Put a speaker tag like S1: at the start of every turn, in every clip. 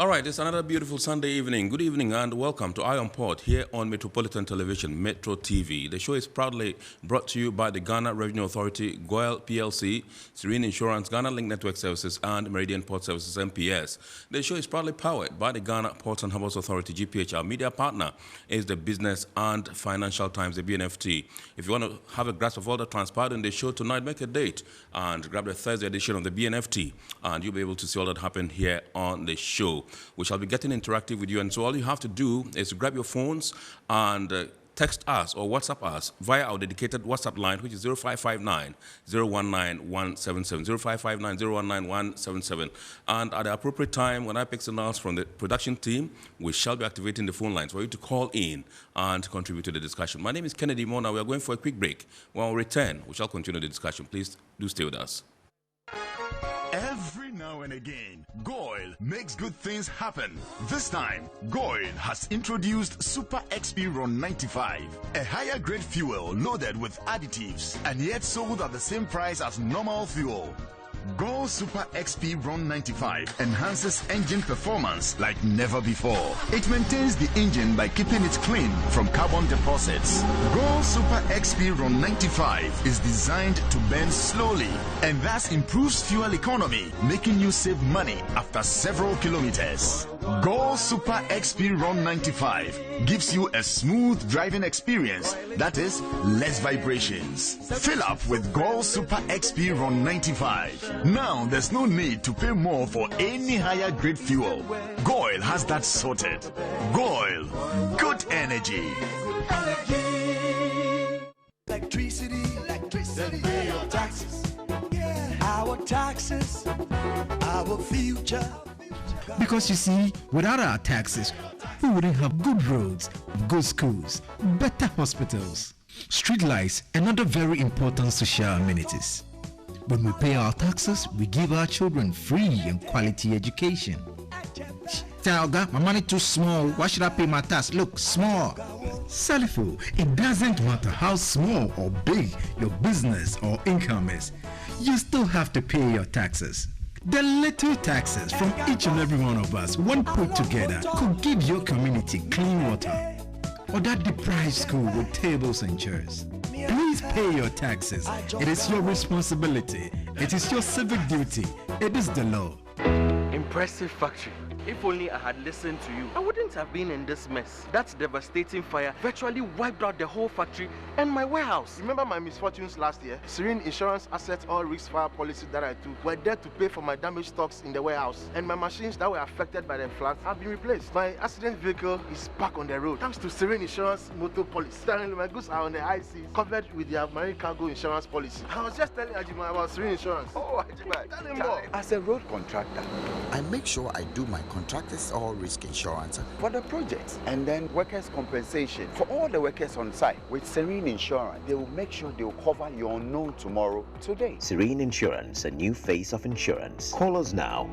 S1: All right, it's another beautiful Sunday evening. Good evening and welcome to Eye on Port here on Metropolitan Television, Metro TV. The show is proudly brought to you by the Ghana Revenue Authority, Goil PLC, Serene Insurance, Ghana Link Network Services, and Meridian Port Services, MPS. The show is proudly powered by the Ghana Ports and Harbours Authority, GPH. Our media partner is the Business and Financial Times, the BNFT. If you want to have a grasp of all that transpired in the show tonight, make a date and grab the Thursday edition of the BNFT, and you'll be able to see all that happened here on the show. We shall be getting interactive with you, and so all you have to do is to grab your phones and text us or WhatsApp us via our dedicated WhatsApp line, which is 0559 019 177, 0559 019 177. And at the appropriate time, when I pick signals from the production team, we shall be activating the phone lines for you to call in and contribute to the discussion. My name is Kennedy Mona. We are going for a quick break. When we return, we shall continue the discussion. Please do stay with us.
S2: Every now and again, Goil makes good things happen. This time, Goil has introduced Super XP Ron 95, a higher grade fuel loaded with additives and yet sold at the same price as normal fuel. Goil Super XP Ron 95 enhances engine performance like never before. It maintains the engine by keeping it clean from carbon deposits. Goil Super XP Ron 95 is designed to burn slowly and thus improves fuel economy, making you save money after several kilometers. Goil Super XP Ron 95 gives you a smooth driving experience, that is, less vibrations. Fill up with Goil Super XP Ron 95. Now there's no need to pay more for any higher grade fuel. Goil has that sorted. Goil, good energy.
S3: Electricity, then pay your taxes. Our taxes, our future.
S4: Because you see, without our taxes, we wouldn't have good roads, good schools, better hospitals, streetlights, and other very important social amenities. When we pay our taxes, we give our children free and quality education. Talga, my money too small. Why should I pay my tax? Look, small. Salifo, it doesn't matter how small or big your business or income is. You still have to pay your taxes. The little taxes from each and every one of us, when put together, could give your community clean water or that deprived school with tables and chairs. Please pay your taxes. It is your responsibility. It is your civic duty. It is the law.
S5: Impressive factory. If only I had listened to you, I wouldn't have been in this mess. That devastating fire virtually wiped out the whole factory and my warehouse.
S6: Remember my misfortunes last year? Serene Insurance Asset All Risk Fire policy that I took were there to pay for my damaged stocks in the warehouse, and my machines that were affected by the flood have been replaced. My accident vehicle is back on the road thanks to Serene Insurance motor policy. Currently, my goods are on the high seas, covered with their marine cargo insurance policy. I was just telling Ajima about Serene Insurance.
S5: Oh, Ajima,
S6: tell him more.
S5: As a road contractor,
S7: I make sure I do my contractors all risk insurance
S5: for the projects and then workers' compensation for all the workers on site. With Serene Insurance, they will make sure they will cover your unknown tomorrow today.
S8: Serene Insurance, a new face of insurance. Call us now.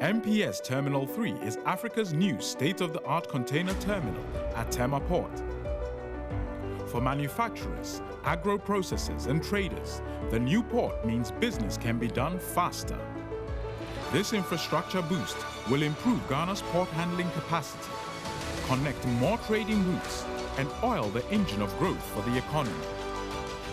S9: MPS Terminal 3 is Africa's new state-of-the-art container terminal at Tema Port. For manufacturers, agro-processors and traders, the new port means business can be done faster. This infrastructure boost will improve Ghana's port handling capacity, connect more trading routes, and oil the engine of growth for the economy,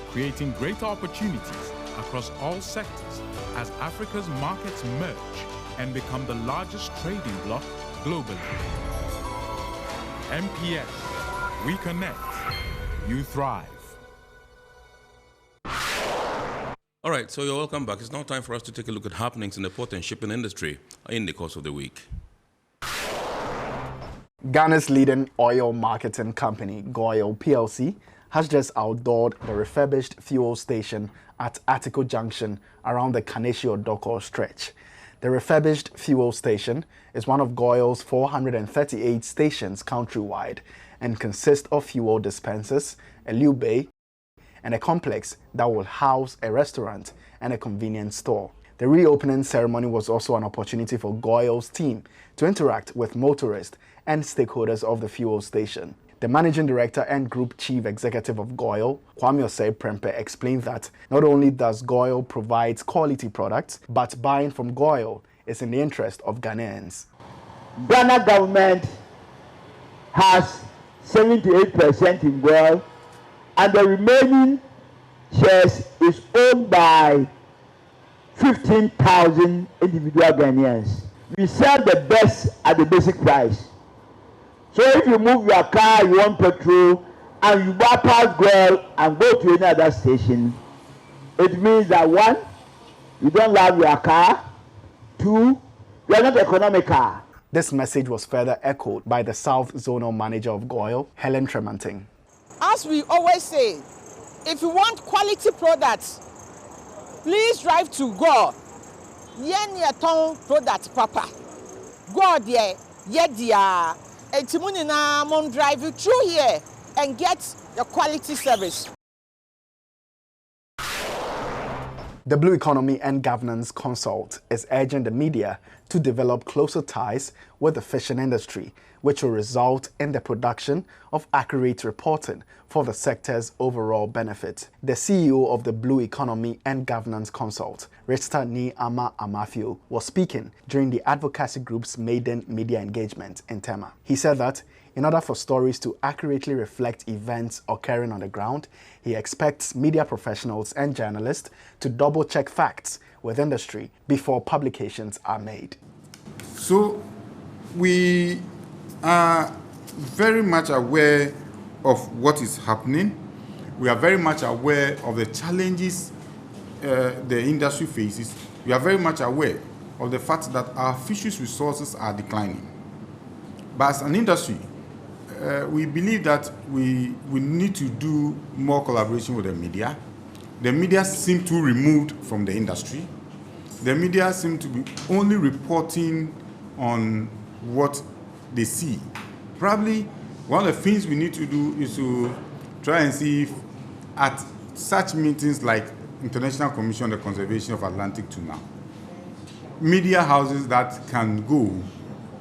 S9: creating greater opportunities across all sectors as Africa's markets merge and become the largest trading bloc globally. MPS, we connect, you thrive.
S1: All right, so you're welcome back. It's now time for us to take a look at happenings in the port and shipping industry in the course of the week.
S10: Ghana's leading oil marketing company, Goil PLC, has just outdoored the refurbished fuel station at Atico Junction around the Kaneshio Doko stretch. The Refurbished fuel station is one of Goil's 438 stations countrywide and consists of fuel dispensers, a lube bay, and a complex that will house a restaurant and a convenience store. The reopening ceremony was also an opportunity for Goil's team to interact with motorists and stakeholders of the fuel station. The managing director and group chief executive of Goil, Kwame Osei-Prempeh, explained that not only does Goil provide quality products, but buying from Goil is in the interest of Ghanaians.
S11: Ghana government has 78% in Goil, and the remaining shares is owned by 15,000 individual Ghanaians. We sell the best at the basic price. So if you move your car, you want petrol, and you bypass Goil and go to any other station, it means that one, you don't love your car, two, you are not economical.
S10: This message was further echoed by the South Zonal Manager of Goil, Helen Tremanting.
S12: As we always say, if you want quality products, please drive to Goil. Yen your town product papa. Goil there, yedia. Etimuni na mon drive you through here and get your quality service.
S10: The Blue Economy and Governance Consult is urging the media to develop closer ties with the fishing industry, which will result in the production of accurate reporting for the sector's overall benefit. The CEO of the Blue Economy and Governance Consult, Richard Ni-Ama Amafio, was speaking during the advocacy group's maiden media engagement in Tema. He said that in order for stories to accurately reflect events occurring on the ground, he expects media professionals and journalists to double-check facts with industry before publications are made.
S13: So we are very much aware of what is happening. We are very much aware of the challenges the industry faces. We are very much aware of the fact that our fisheries resources are declining. But as an industry, we believe that we need to do more collaboration with the media. The media seem too removed from the industry. The media seem to be only reporting on what they see. Probably one of the things we need to do is to try and see if at such meetings like International Commission on the Conservation of Atlantic Tuna, media houses that can go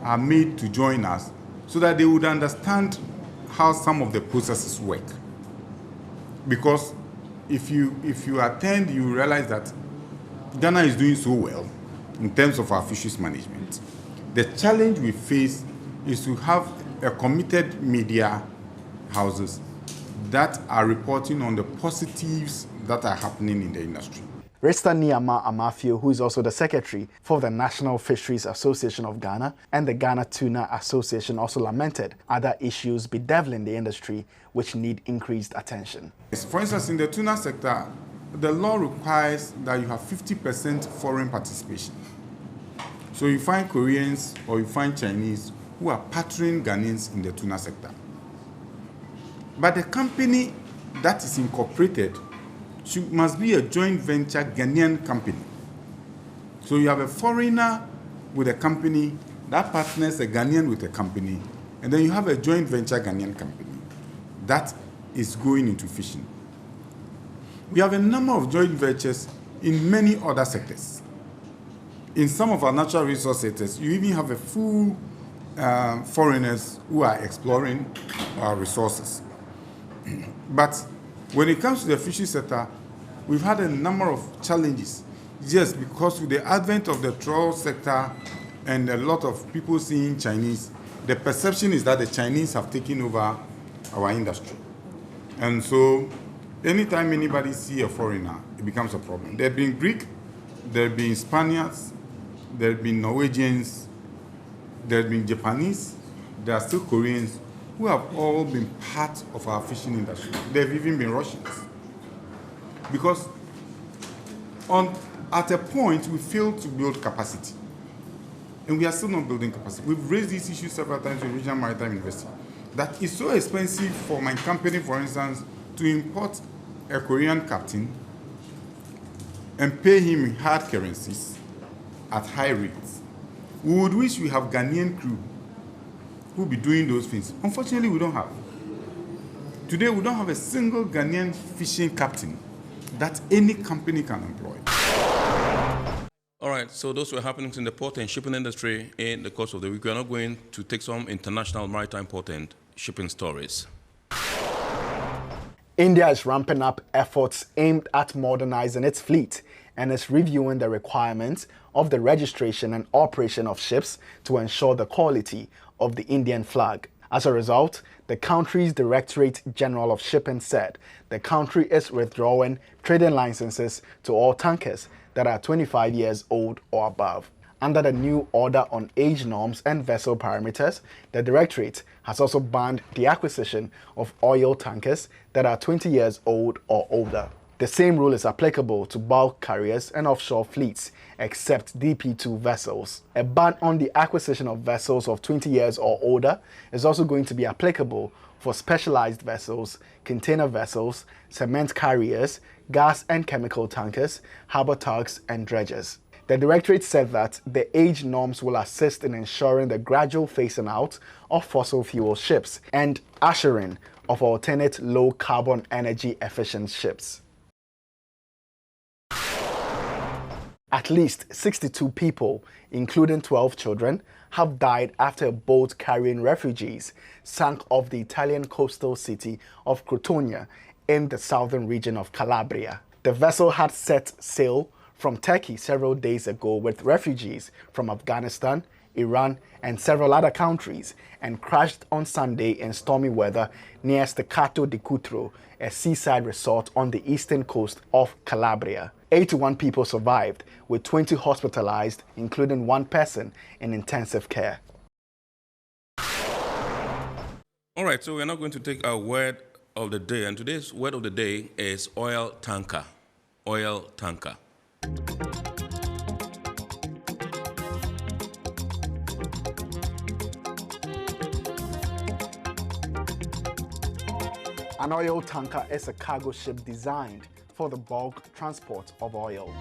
S13: are made to join us so that they would understand how some of the processes work. Because if you attend, you realize that Ghana is doing so well in terms of our fisheries management. The challenge we face is to have a committed media houses that are reporting on the positives that are happening in the industry.
S10: Richard Ni-Ama Amafio, who is also the secretary for the National Fisheries Association of Ghana and the Ghana Tuna Association, also lamented other issues bedeviling the industry which need increased attention.
S13: For instance, in the tuna sector, the law requires that you have 50% foreign participation. So you find Koreans or you find Chinese who are partnering Ghanaians in the tuna sector. But the company that is incorporated must be a joint venture Ghanaian company. So you have a foreigner with a company, that partners a Ghanaian with a company, and then you have a joint venture Ghanaian company that is going into fishing. We have a number of joint ventures in many other sectors. In some of our natural resource sectors, you even have a full foreigners who are exploring our resources. But when it comes to the fishery sector, we've had a number of challenges. Just because with the advent of the trawl sector and a lot of people seeing Chinese, the perception is that the Chinese have taken over our industry. And so anytime anybody sees a foreigner, it becomes a problem. There have been Greek, there have been Spaniards, there have been Norwegians, there have been Japanese, there are still Koreans who have all been part of our fishing industry. There have even been Russians. Because at a point, we failed to build capacity. And we are still not building capacity. We've raised these issues several times with Regional Maritime University. That is so expensive for my company, for instance, to import a Korean captain and pay him in hard currencies at high rates. We would wish we have Ghanaian crew who will be doing those things. Unfortunately, we don't have. Today, we don't have a single Ghanaian fishing captain that any company can employ.
S1: All right, so those were happenings in the port and shipping industry in the course of the week. We are now going to take some international maritime port and shipping stories.
S10: India is ramping up efforts aimed at modernizing its fleet and is reviewing the requirements of the registration and operation of ships to ensure the quality of the Indian flag. As a result, the country's Directorate General of Shipping said the country is withdrawing trading licenses to all tankers that are 25 years old or above. Under the new order on age norms and vessel parameters, the Directorate has also banned the acquisition of oil tankers that are 20 years old or older. The same rule is applicable to bulk carriers and offshore fleets, except DP2 vessels. A ban on the acquisition of vessels of 20 years or older is also going to be applicable for specialized vessels, container vessels, cement carriers, gas and chemical tankers, harbor tugs, and dredgers. The Directorate said that the age norms will assist in ensuring the gradual phasing out of fossil fuel ships and ushering of alternate low-carbon energy efficient ships. At least 62 people, including 12 children, have died after a boat carrying refugees sank off the Italian coastal city of Crotone in the southern region of Calabria. The vessel had set sail from Turkey several days ago with refugees from Afghanistan, Iran, and several other countries and crashed on Sunday in stormy weather near Staccato di Cutro, a seaside resort on the eastern coast of Calabria. 81 people survived, with 20 hospitalized, including one person in intensive care.
S1: All right, so we're now going to take our word of the day, and today's word of the day is oil tanker. Oil tanker.
S10: An oil tanker is a cargo ship designed for the bulk transport of oil.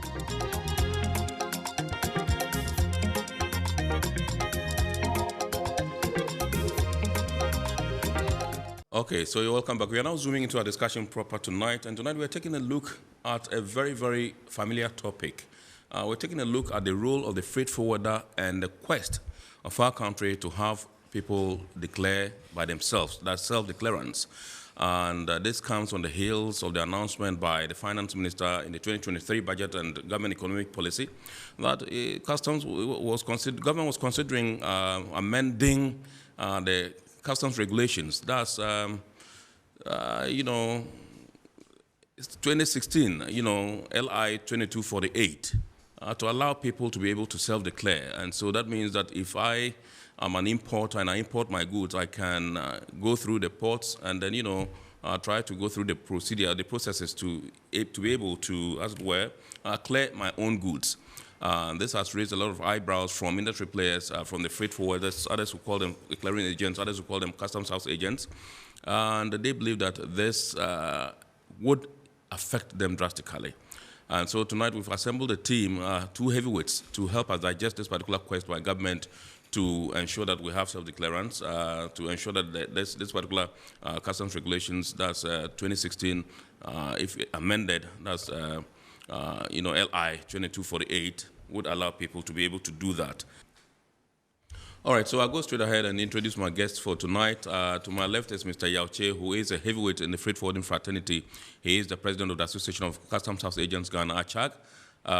S1: Okay, so you're welcome back. We are now zooming into our discussion proper tonight, and tonight we're taking a look at a very, very familiar topic. We're taking a look at the role of the freight forwarder and the quest of our country to have people declare by themselves, that's self-declarants. And this comes on the heels of the announcement by the finance minister in the 2023 budget and government economic policy that government was considering amending the customs regulations. That's, it's 2016, LI 2248, to allow people to be able to self-declare. And so that means that if I am an importer and I import my goods, I can go through the ports and then, try to go through the processes to be able to, as it were, clear my own goods. This has raised a lot of eyebrows from industry players, from the freight forwarders, others who call them clearing agents, others who call them customs house agents. And they believe that this would affect them drastically. And so tonight we've assembled a team, two heavyweights, to help us digest this particular quest by government to ensure that we have self-declarants, to ensure that this particular customs regulations, that's 2016, if amended, that's LI 2248, would allow people to be able to do that. All right, so I'll go straight ahead and introduce my guests for tonight. To my left is Mr. Yao Che, who is a heavyweight in the freight forwarding fraternity. He is the president of the Association of Customs House Agents, Ghana, ACHAG.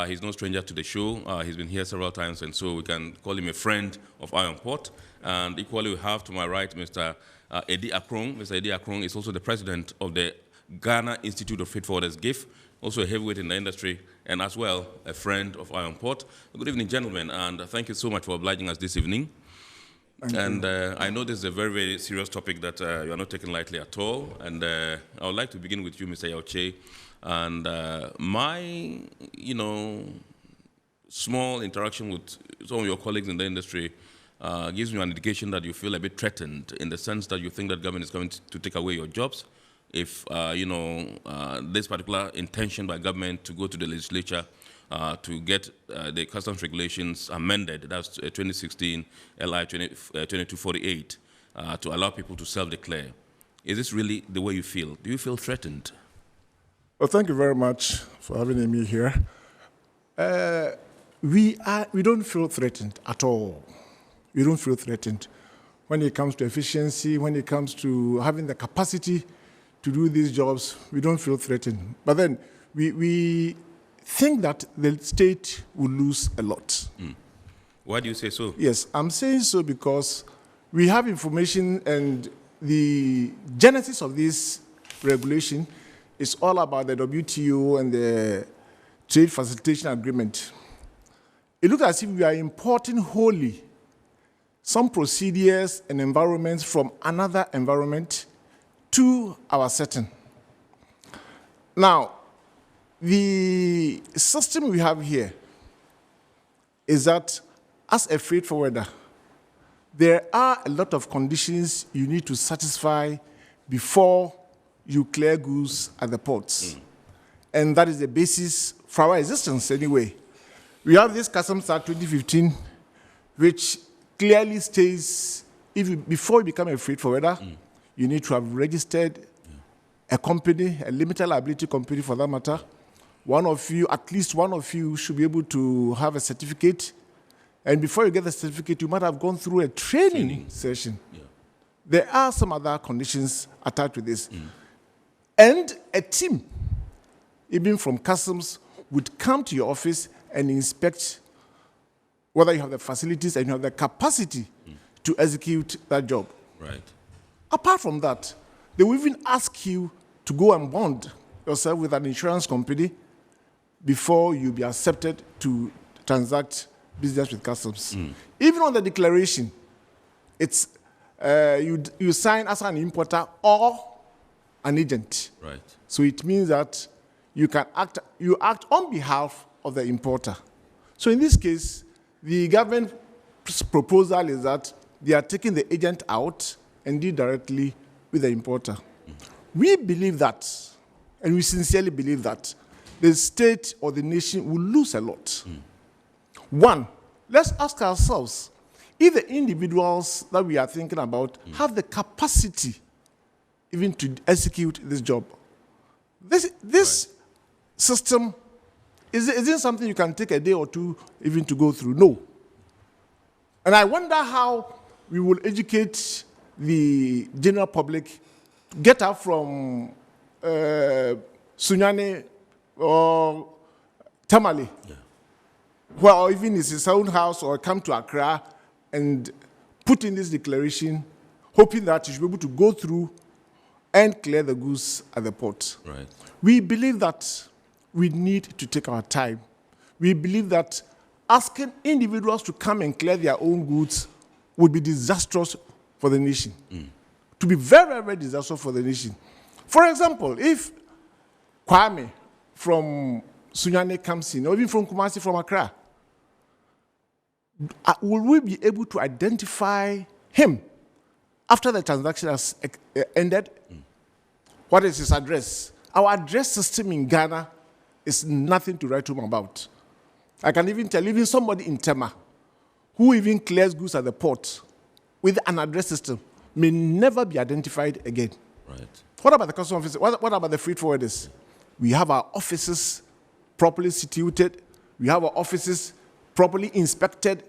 S1: He's no stranger to the show. He's been here several times, and so we can call him a friend of Iron Port. And equally, we have to my right Mr. Eddie Akrong. Mr. Eddie Akrong is also the president of the Ghana Institute of Freight Forwarders, GIF, also a heavyweight in the industry, and as well a friend of Iron Port. Good evening, gentlemen, and thank you so much for obliging us this evening. And I know this is a very, very serious topic that you are not taking lightly at all. And I would like to begin with you, Mr. Yao Che. And my, small interaction with some of your colleagues in the industry gives me an indication that you feel a bit threatened in the sense that you think that government is going to take away your jobs if, this particular intention by government to go to the legislature to get the customs regulations amended. That's 2016 LI 2248 to allow people to self-declare. Is this really the way you feel? Do you feel threatened?
S14: Well, thank you very much for having me here. We don't feel threatened at all. We don't feel threatened when it comes to efficiency, when it comes to having the capacity to do these jobs. We don't feel threatened. But then we think that the state will lose a lot.
S1: Why do you say so?
S14: Yes, I'm saying so because we have information, and the genesis of this regulation is all about the WTO and the Trade Facilitation Agreement. It looks as if we are importing wholly some procedures and environments from another environment to our setting. Now, the system we have here is that as a freight forwarder, there are a lot of conditions you need to satisfy before you clear goods at the ports. And that is the basis for our existence anyway. We have this Customs Act 2015, which clearly states before you become a freight forwarder, you need to have registered a company, a limited liability company for that matter. At least one of you should be able to have a certificate. And before you get the certificate, you might have gone through a training session. Yeah. There are some other conditions attached to this. And a team, even from customs, would come to your office and inspect whether you have the facilities and you have the capacity to execute that job.
S1: Right.
S14: Apart from that, they will even ask you to go and bond yourself with an insurance company before you be accepted to transact business with customs. Even on the declaration, it's you sign as an importer or an agent.
S1: Right.
S14: So it means that you act on behalf of the importer. So in this case, the government proposal is that they are taking the agent out and deal directly with the importer. We believe that, and we sincerely believe that, the state or the nation will lose a lot. One, let's ask ourselves, if the individuals that we are thinking about have the capacity even to execute this job. This system, isn't something you can take a day or two even to go through. No. And I wonder how we will educate the general public to get up from Sunyani or Tamale, or even in his own house, or come to Accra and put in this declaration, hoping that you should be able to go through and clear the goods at the port.
S1: Right.
S14: We believe that we need to take our time. We believe that asking individuals to come and clear their own goods would be disastrous for the nation. To be very, very, very disastrous for the nation. For example, if Kwame from Sunyani comes in, or even from Kumasi, from Accra, will we be able to identify him after the transaction has ended? What is his address? Our address system in Ghana is nothing to write home about. I can even tell even somebody in Tema who even clears goods at the port with an address system may never be identified again.
S1: Right.
S14: What about the customs officer? What about the freight forwarders? We have our offices properly situated. We have our offices properly inspected.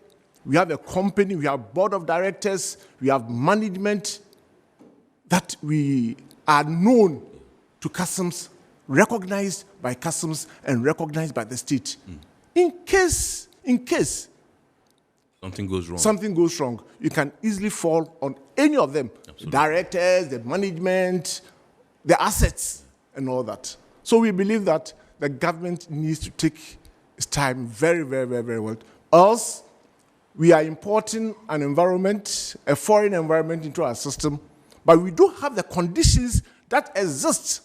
S14: We have a company. We have board of directors. We have management that we are known to customs, recognized by customs and recognized by the state. In case
S1: something goes wrong,
S14: you can easily fall on any of them.
S1: Absolutely.
S14: Directors, the management, the assets, and all that. So we believe that the government needs to take its time very, very, very, very well. Else, we are importing an environment, a foreign environment into our system, but we do have the conditions that exist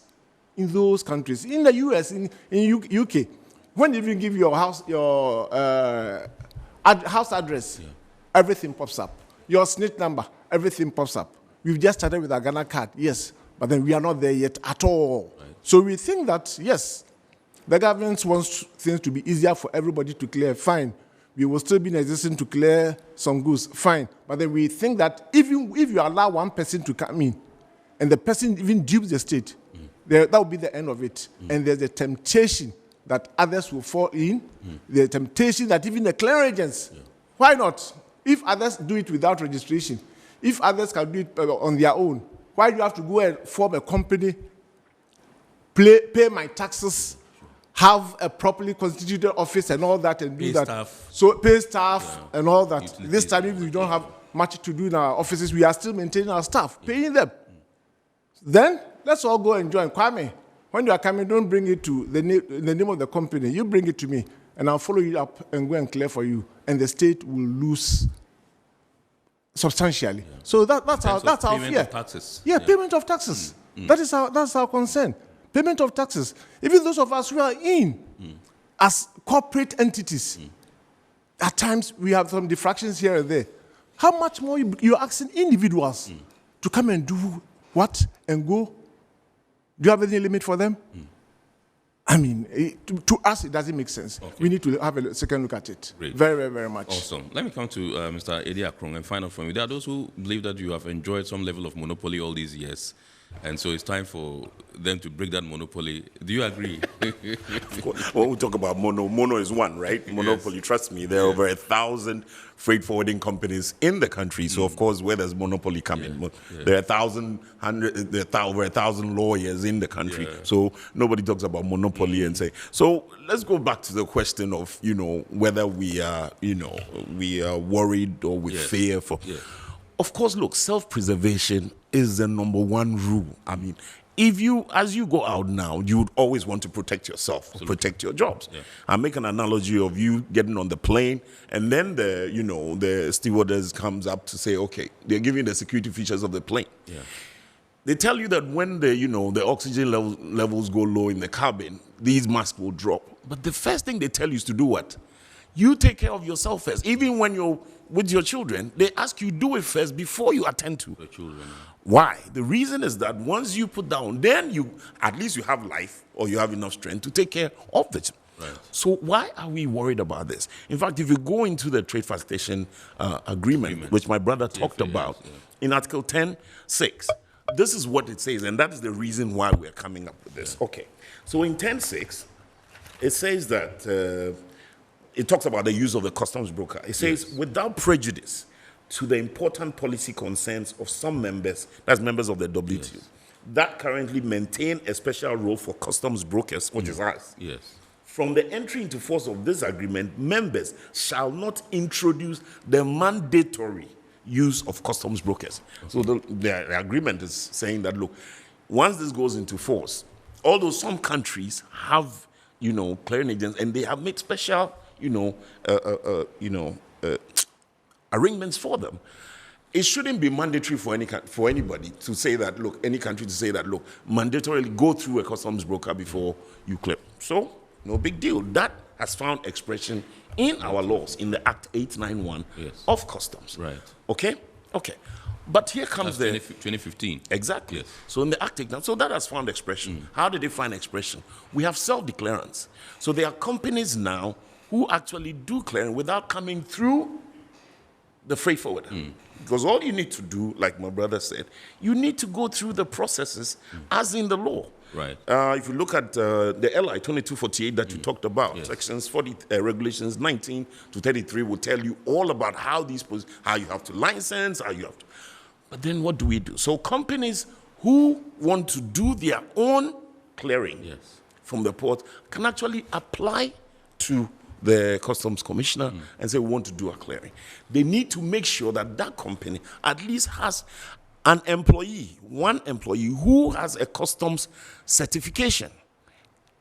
S14: in those countries. In the US, in UK, when you even give your house address, everything pops up. Your SNIT number, everything pops up. We've just started with our Ghana card, yes, but then we are not there yet at all. Right. So we think that, yes, The government wants things to be easier for everybody to clear. Fine. We will still be in existence to clear some goods. Fine. But then we think that even if you allow one person to come in, and the person even dupes the state, that will be the end of it. And there's a temptation that others will fall in. There's a temptation that even the clearing agents, why not? If others do it without registration, if others can do it on their own, why do you have to go and form a company, pay my taxes, have a properly constituted office and all that, and do that?
S1: Staff.
S14: So pay staff and all that. This time, if we don't have much to do in our offices, we are still maintaining our staff, paying them. Then let's all go and join. Kwame, when you are coming, don't bring it to the name of the company. You bring it to me, and I'll follow you up and go and clear for you. And the state will lose substantially. So that's our fear.
S1: Payment of taxes.
S14: Yeah, payment of taxes. That's our concern. Payment of taxes. Even those of us who are in as corporate entities, at times we have some diffractions here and there. How much more you're asking individuals to come and do what and go? Do you have any limit for them? I mean, to us, it doesn't make sense. Okay. We need to have a second look at it.
S1: Great.
S14: Very, very, very much.
S1: Awesome. Let me come to Mr. Eddie Akrong and find out from you. There are those who believe that you have enjoyed some level of monopoly all these years, and so it's time for them to break that monopoly. Do you agree?
S15: When we talk about mono is one, right? Monopoly, yes. Trust me, there are over 1,000 freight forwarding companies in the country. So, of course, where does monopoly come in? There are over 1,000 lawyers in the country. So nobody talks about monopoly and say. So let's go back to the question of, whether we are worried or we fear for. Of course, look, self-preservation is the number one rule. I mean, as you go out now, you would always want to protect yourself, protect your jobs. I make an analogy of you getting on the plane, and then the stewardess comes up to say, okay, they're giving the security features of the plane. They tell you that when the oxygen levels go low in the cabin, these masks will drop. But the first thing they tell you is to do what? You take care of yourself first. Even when you're with your children, they ask you do it first before you attend to. Why? The reason is that once you put down, then at least you have life or you have enough strength to take care of it. Right. So why are we worried about this? In fact, if you go into the trade facilitation agreement, which my brother talked about, in Article 10.6, this is what it says, and that is the reason why we're coming up with this. Okay. So in 10.6, it says that it talks about the use of the customs broker. It says, without prejudice to the important policy concerns of some members, that's members of the WTO, that currently maintain a special role for customs brokers, which is us. From the entry into force of this agreement, members shall not introduce the mandatory use of customs brokers. So the agreement is saying that, look, once this goes into force, although some countries have, clearing agents, and they have made special arrangements for them. It shouldn't be mandatory for anybody to say that, look, any country to say that, look, mandatorily go through a customs broker before you clear. So, no big deal. That has found expression in our laws, in the Act 891 of Customs. Right. Okay? Okay. But here comes
S1: 2015.
S15: Exactly. So in the Act 891, so that has found expression. How did they find expression? We have self-declarants. So there are companies now who actually do clearing without coming through the freight forwarder. Because all you need to do, like my brother said, you need to go through the processes as in the law.
S1: Right.
S15: If you look at the LI 2248 that you talked about, sections 40, regulations 19 to 33 will tell you all about how you have to license, how you have to. But then what do we do? So companies who want to do their own clearing from the port can actually apply to the customs commissioner and say, we want to do a clearing. They need to make sure that that company at least has an employee, one employee who has a customs certification.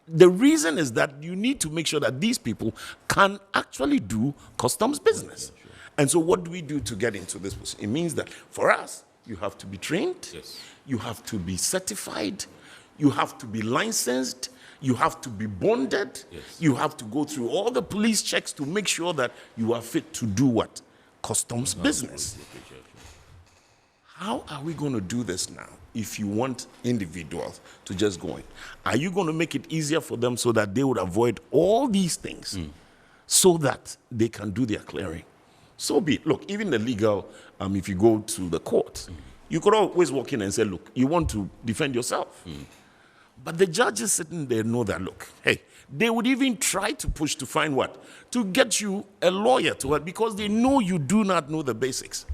S15: The reason is that you need to make sure that these people can actually do customs business. And so what do we do to get into this position? It means that for us, you have to be trained, you have to be certified, you have to be licensed, you have to be bonded. You have to go through all the police checks to make sure that you are fit to do what? Customs business. How are we going to do this now if you want individuals to just go in? Are you going to make it easier for them so that they would avoid all these things so that they can do their clearing? So be it. Look, even the legal, if you go to the court, you could always walk in and say, look, you want to defend yourself. But the judges sitting there know that, look, hey, they would even try to push to find what? To get you a lawyer to it, because they know you do not know the basics.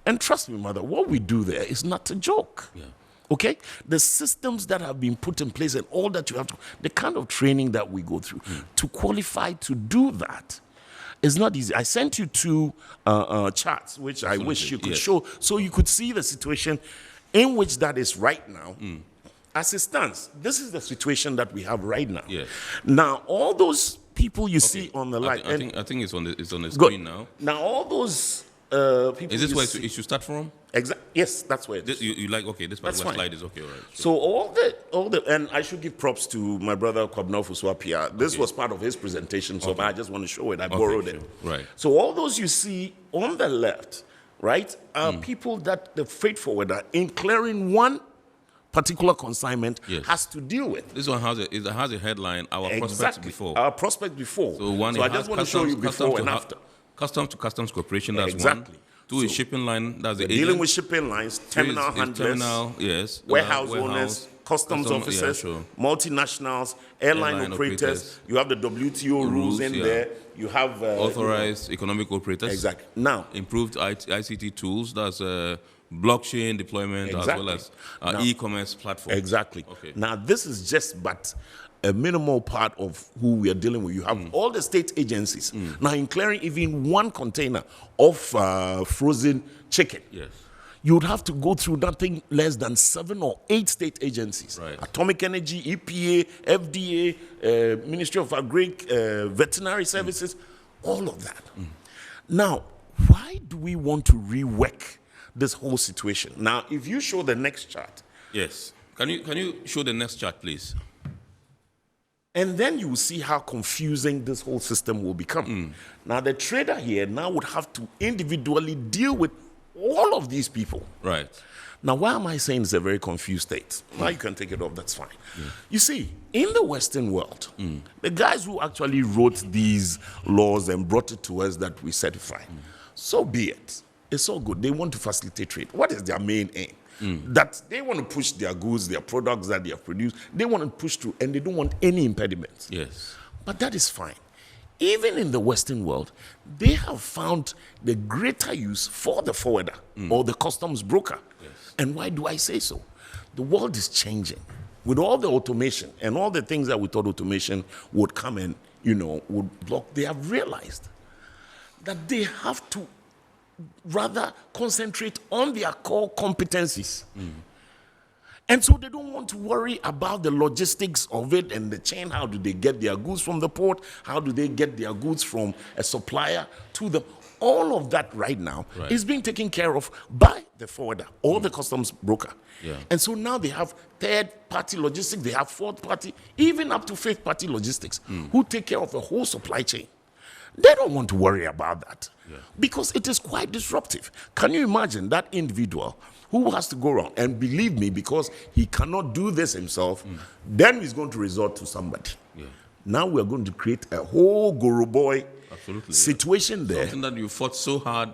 S15: And trust me, mother, what we do there is not a joke. Yeah. Okay? The systems that have been put in place and all that you have to, the kind of training that we go through to qualify to do that is not easy. I sent you two charts, which I wish you could show, so you could see the situation in which that is right now. As it stands, this is the situation that we have right now. Yes. Now, all those people you see on the line,
S1: I think it's on the screen now.
S15: Now, all those people.
S1: Is this where it should start from?
S15: Exactly. Yes, that's where it is.
S1: You like, okay, this particular slide is okay, all right. Sure.
S15: So all the, and I should give props to my brother Kwabna Fuswapia. This was part of his presentation, so I just want to show it. I borrowed it.
S1: Right.
S15: So all those you see on the left, right, are people that the freight forwarder in clearing one particular consignment has to deal with.
S1: This one has a headline, our prospects before.
S15: Our prospect before.
S1: So
S15: I just want to show you before and after.
S1: Customs to Customs Corporation, that's one. Two is shipping line, that's the
S15: dealing with shipping lines, terminal handlers, warehouse owners, customs officers, multinationals, airline operators. You have the WTO rules in there. You have
S1: authorized economic operators.
S15: Exactly. Now,
S1: improved ICT tools, that's blockchain deployment as well as e-commerce platform.
S15: Exactly. Okay. Now, this is just but a minimal part of who we are dealing with. You have all the state agencies. Now, in clearing even one container of frozen chicken, you would have to go through nothing less than 7 or 8 state agencies. Right. Atomic Energy, EPA, FDA, Ministry of Agri, Veterinary Services, all of that. Now, why do we want to rework this whole situation? Now, if you show the next chart.
S1: Yes. Can you show the next chart, please?
S15: And then you will see how confusing this whole system will become. Now, the trader here now would have to individually deal with all of these people.
S1: Right.
S15: Now, why am I saying it's a very confused state? Now, you can take it off, that's fine. You see, in the Western world, the guys who actually wrote these laws and brought it to us that we certify, so be it. It's all good. They want to facilitate trade. What is their main aim? That they want to push their goods, their products that they have produced, they want to push through, and they don't want any impediments.
S1: Yes.
S15: But that is fine. Even in the Western world, they have found the greater use for the forwarder or the customs broker. Yes. And why do I say so? The world is changing. With all the automation and all the things that we thought automation would come and, would block, they have realized that they have to rather concentrate on their core competencies. And so they don't want to worry about the logistics of it and the chain. How do they get their goods from the port? How do they get their goods from a supplier to them? All of that right now is being taken care of by the forwarder or the customs broker. And so now they have third-party logistics, they have fourth-party, even up to fifth-party logistics who take care of the whole supply chain. They don't want to worry about that because it is quite disruptive. Can you imagine that individual who has to go around, and believe me, because he cannot do this himself, then he's going to resort to somebody. Now we're going to create a whole Guru boy situation there.
S1: Something that you fought so hard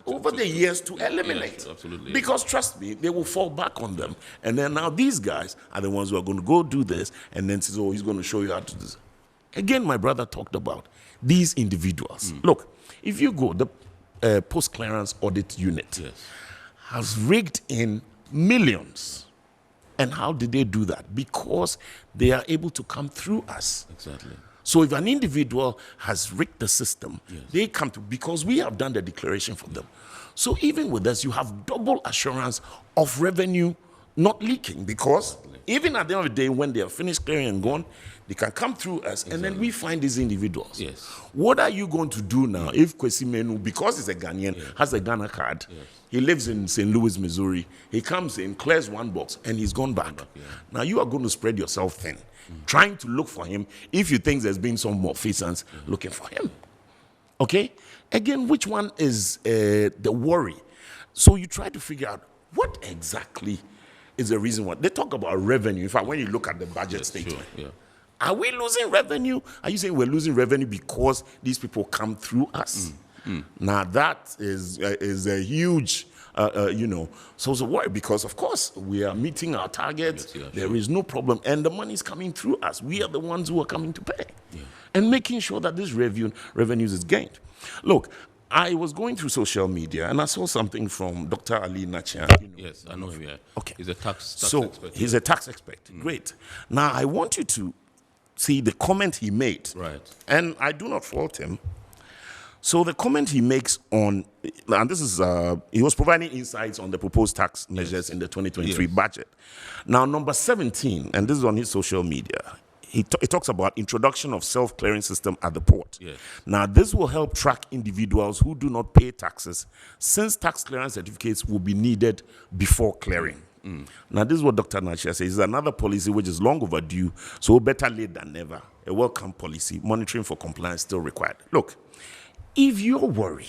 S15: over the years to eliminate.
S1: Yes, absolutely.
S15: Because trust me, they will fall back on them. And then now these guys are the ones who are going to go do this and then say, oh, he's going to show you how to do this. Again, my brother talked about these individuals. Look, if you go, the post-clearance audit unit has rigged in millions. And how did they do that? Because they are able to come through us.
S1: Exactly.
S15: So if an individual has rigged the system, they come to, because we have done the declaration for them. So even with us, you have double assurance of revenue not leaking, because even at the end of the day, when they are finished clearing and gone, they can come through us, and then we find these individuals. What are you going to do now if Kwesi Menu, because he's a Ghanaian, has a Ghana card, he lives in St. Louis, Missouri, he comes in, clears one box, and he's gone back. Now you are going to spread yourself thin, trying to look for him if you think there's been some malfeasance looking for him. Okay? Again, which one is the worry? So you try to figure out what exactly is the reason why. They talk about revenue. In fact, when you look at the budget statement,
S1: Sure, yeah.
S15: Are we losing revenue? Are you saying we're losing revenue because these people come through us? Now that is a huge, source of worry, because of course we are meeting our targets.
S1: Yes, yeah,
S15: there
S1: sure.
S15: is no problem, and the money is coming through us. We are the ones who are coming to pay, and making sure that this revenues is gained. Look, I was going through social media and I saw something from Dr. Ali Nachia.
S1: Yes, I know him. Yeah.
S15: Okay.
S1: He's a tax expert.
S15: He's a tax expert. Great. Now I want you to see the comment he made.
S1: Right.
S15: And I do not fault him. So the comment he makes on, and this is, he was providing insights on the proposed tax measures in the 2023 budget. Now, number 17, and this is on his social media, he talks about introduction of self-clearing system at the port.
S1: Yes.
S15: Now, this will help track individuals who do not pay taxes, since tax clearance certificates will be needed before clearing. Now, this is what Dr. Nachia says. It's another policy which is long overdue, so better late than never. A welcome policy. Monitoring for compliance still required. Look, if your worry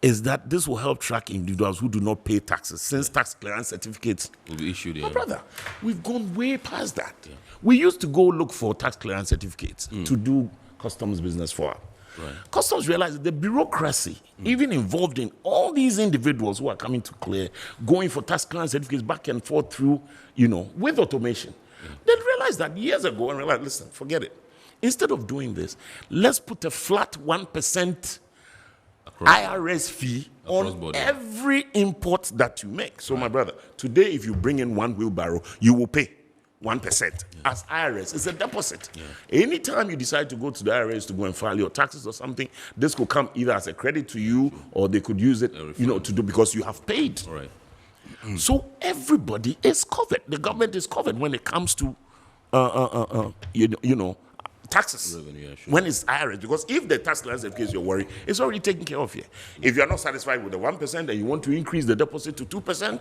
S15: is that this will help track individuals who do not pay taxes, since tax clearance certificates
S1: will be issued,
S15: my brother, we've gone way past that. We used to go look for tax clearance certificates to do customs business for us.
S1: Right.
S15: Customs realized the bureaucracy, even involved in all these individuals who are coming to clear, going for tax clearance certificates back and forth through, with automation. They realized that years ago and realized, listen, forget it. Instead of doing this, let's put a flat 1% IRS fee on every import that you make. So, my brother, today if you bring in one wheelbarrow, you will pay 1% as IRS. It's a deposit. Anytime you decide to go to the IRS to go and file your taxes or something, this could come either as a credit to you or they could use it, to do because you have paid.
S1: All right.
S15: So everybody is covered. The government is covered when it comes to, taxes.
S1: Revenue, sure.
S15: When it's IRS, because if the tax clearance certificate is your worry, it's already taken care of here. If you're not satisfied with the 1% and you want to increase the deposit to 2%,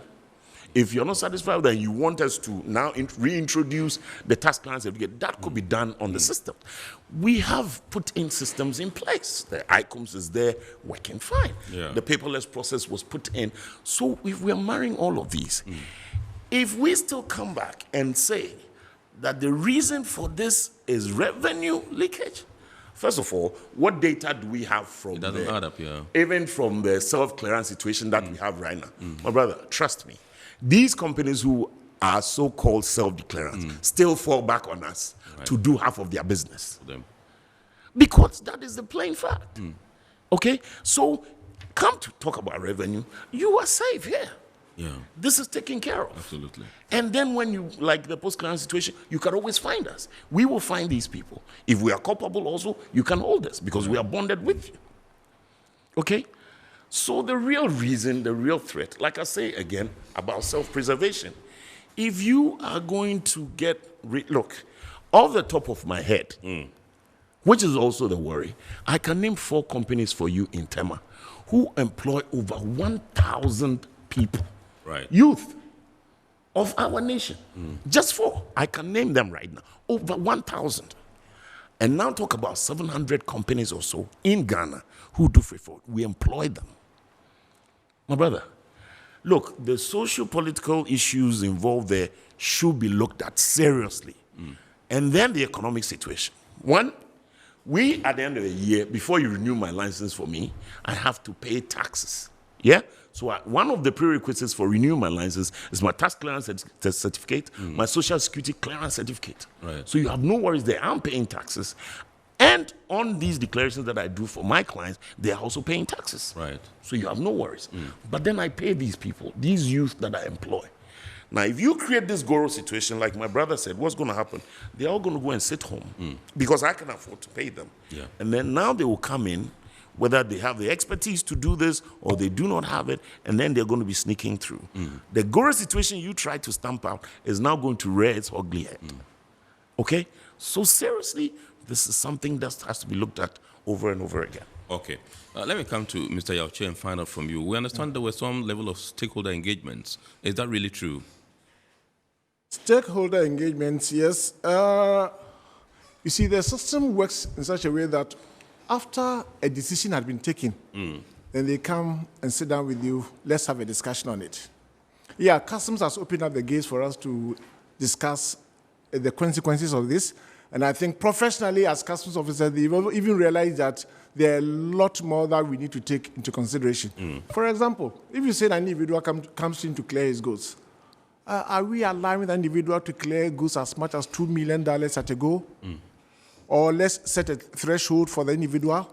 S15: if you're not satisfied, then you want us to now reintroduce the tax clearance certificate. That could be done on the system. We have put in systems in place. The ICOMS is there, working fine.
S1: Yeah.
S15: The paperless process was put in. So if we're marrying all of these, if we still come back and say that the reason for this is revenue leakage, first of all, what data do we have from
S1: it doesn't add up,
S15: even from the self-clearance situation that we have right now? My brother, trust me, these companies who are so-called self-declarants still fall back on us to do half of their business. Because that is the plain fact. Okay? So, come to talk about revenue, you are safe here.
S1: Yeah.
S15: This is taken care of.
S1: Absolutely.
S15: And then when you, like the post-clearance situation, you can always find us. We will find these people. If we are culpable also, you can hold us because we are bonded with you. Okay? So the real reason, the real threat, like I say again, about self-preservation, if you are going to get, look, off the top of my head, which is also the worry, I can name 4 companies for you in Tema who employ over 1,000 people.
S1: Right.
S15: Youth of our nation. Just 4. I can name them right now. Over 1,000. And now talk about 700 companies or so in Ghana who do free forward. We employ them. My brother, look, the socio-political issues involved there should be looked at seriously. And then the economic situation. One, we, at the end of the year, before you renew my license for me, I have to pay taxes. Yeah? So one of the prerequisites for renewing my license is my tax clearance certificate, my social security clearance certificate.
S1: Right.
S15: So you have no worries there. I'm paying taxes. And on these declarations that I do for my clients, they are also paying taxes.
S1: Right.
S15: So you have no worries. But then I pay these people, these youth that I employ. Now, if you create this Goro situation, like my brother said, what's going to happen? They're all going to go and sit home because I can afford to pay them.
S1: Yeah.
S15: And then now they will come in, whether they have the expertise to do this or they do not have it, and then they're going to be sneaking through. The Goro situation you try to stamp out is now going to rear its ugly head. Okay? So seriously, this is something that has to be looked at over and over again.
S1: Okay. Let me come to Mr. Yauche and find out from you. We understand there was some level of stakeholder engagements. Is that really true?
S14: Stakeholder engagements, yes. You see, the system works in such a way that after a decision had been taken, then they come and sit down with you, let's have a discussion on it. Yeah, Customs has opened up the gates for us to discuss the consequences of this. And I think professionally, as Customs officers, they've even realized that there are a lot more that we need to take into consideration. For example, if you say an individual comes in to clear his goods, are we allowing the individual to clear goods as much as $2 million at a go? Or let's set a threshold for the individual.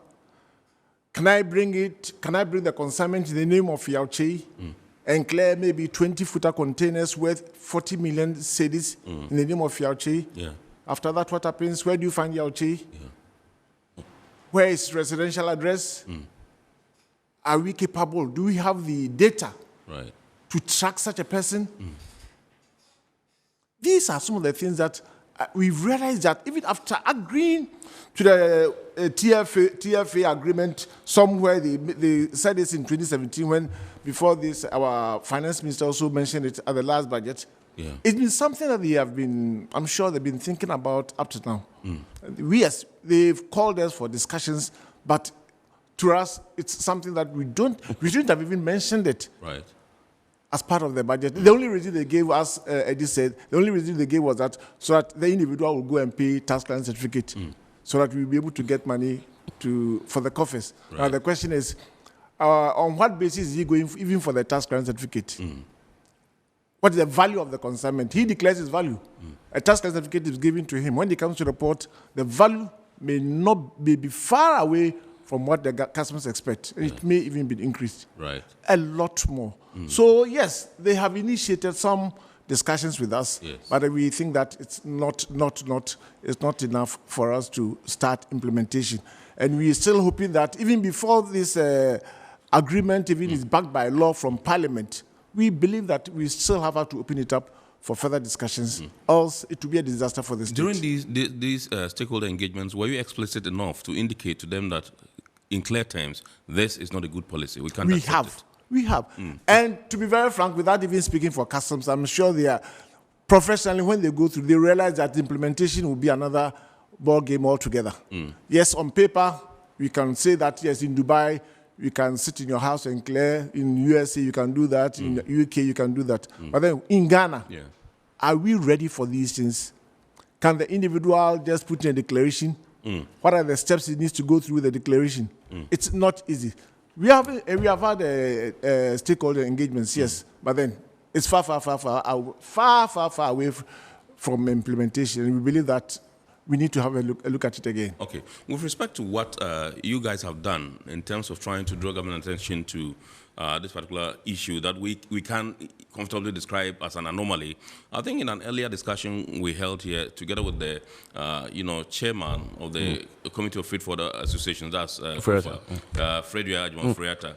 S14: Can I bring the consignment in the name of Yauche and clear maybe 20-footer containers worth 40 million cedis in the name of Yauche?
S1: Yeah.
S14: After that, what happens? Where do you find Yauche? Yeah. Where is his residential address? Are we capable? Do we have the data to track such a person? These are some of the things that we've realized that even after agreeing to the TFA agreement somewhere, they said this in 2017 when, before this, our finance minister also mentioned it at the last budget. Yeah. It's been something that they have been, I'm sure they've been thinking about up to now. Yes, they've called us for discussions, but to us, it's something that we shouldn't have even mentioned it.
S1: Right.
S14: As part of the budget. The only reason they gave us, Eddie said, the only reason they gave was that so that the individual will go and pay tax client certificate so that we'll be able to get money for the coffers. Right. Now the question is, on what basis is he going even for the tax client certificate? What is the value of the consignment? He declares his value. A tax client certificate is given to him. When he comes to report, the value may not be far away from what the customers expect. Yeah. It may even be increased. Right. A lot more. So yes, they have initiated some discussions with us, but we think that it's not enough for us to start implementation. And we're still hoping that even before this agreement even is backed by law from Parliament, we believe that we still have to open it up for further discussions, else it will be a disaster for the state.
S1: During these stakeholder engagements, were you explicit enough to indicate to them that, in clear terms, this is not a good policy? We can't accept it.
S14: We have. And to be very frank, without even speaking for Customs, I'm sure they are professionally, when they go through, they realize that the implementation will be another ball game altogether. Yes, on paper, we can say that, yes, in Dubai, you can sit in your house and clear. In USA, you can do that. In the UK, you can do that. But then in Ghana, are we ready for these things? Can the individual just put in a declaration? What are the steps he needs to go through with the declaration? It's not easy. We have had stakeholder engagements, yes, but then it's far away from implementation. And we believe that we need to have a look at it again.
S1: Okay. With respect to what you guys have done in terms of trying to draw government attention to this particular issue that we can comfortably describe as an anomaly, I think in an earlier discussion we held here together with the chairman of the Committee of Freight Forwarder Associations, that's Fredua Freata.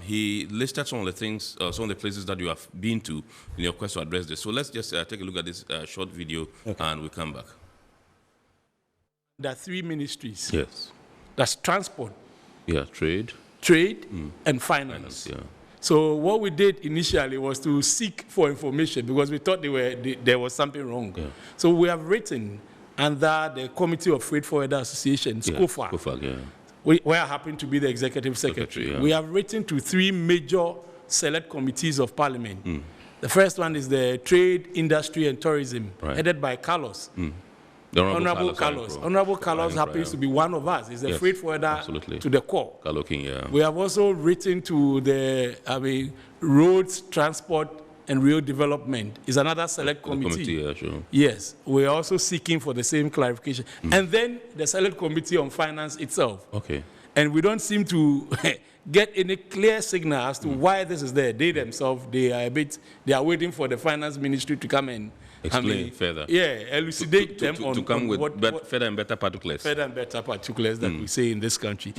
S1: He listed some of the things, some of the places that you have been to in your quest to address this. So let's just take a look at this short video and we'll come back.
S16: There are three ministries.
S1: Yes.
S16: That's transport.
S1: Yeah, trade,
S16: and finance. So what we did initially was to seek for information because we thought there was something wrong. Yeah. So we have written under the Committee of Freight Forwarder Association, SCOFA, where I happen to be the Executive Secretary. We have written to three major select committees of Parliament. The first one is the Trade, Industry and Tourism, headed by Carlos. Honorable Carlos. Honorable Carlos happens to be one of us. He's a freight forwarder to the core. We have also written to the Roads, Transport and Rail Development. Is another select committee. Yes, we're also seeking for the same clarification. And then the select committee on finance itself. And we don't seem to get any clear signal as to why this is there. They themselves, they are waiting for the finance ministry to come and
S1: explain further.
S16: Elucidate them on
S1: come with further and better particulars.
S16: Further and better particulars that we say in this country.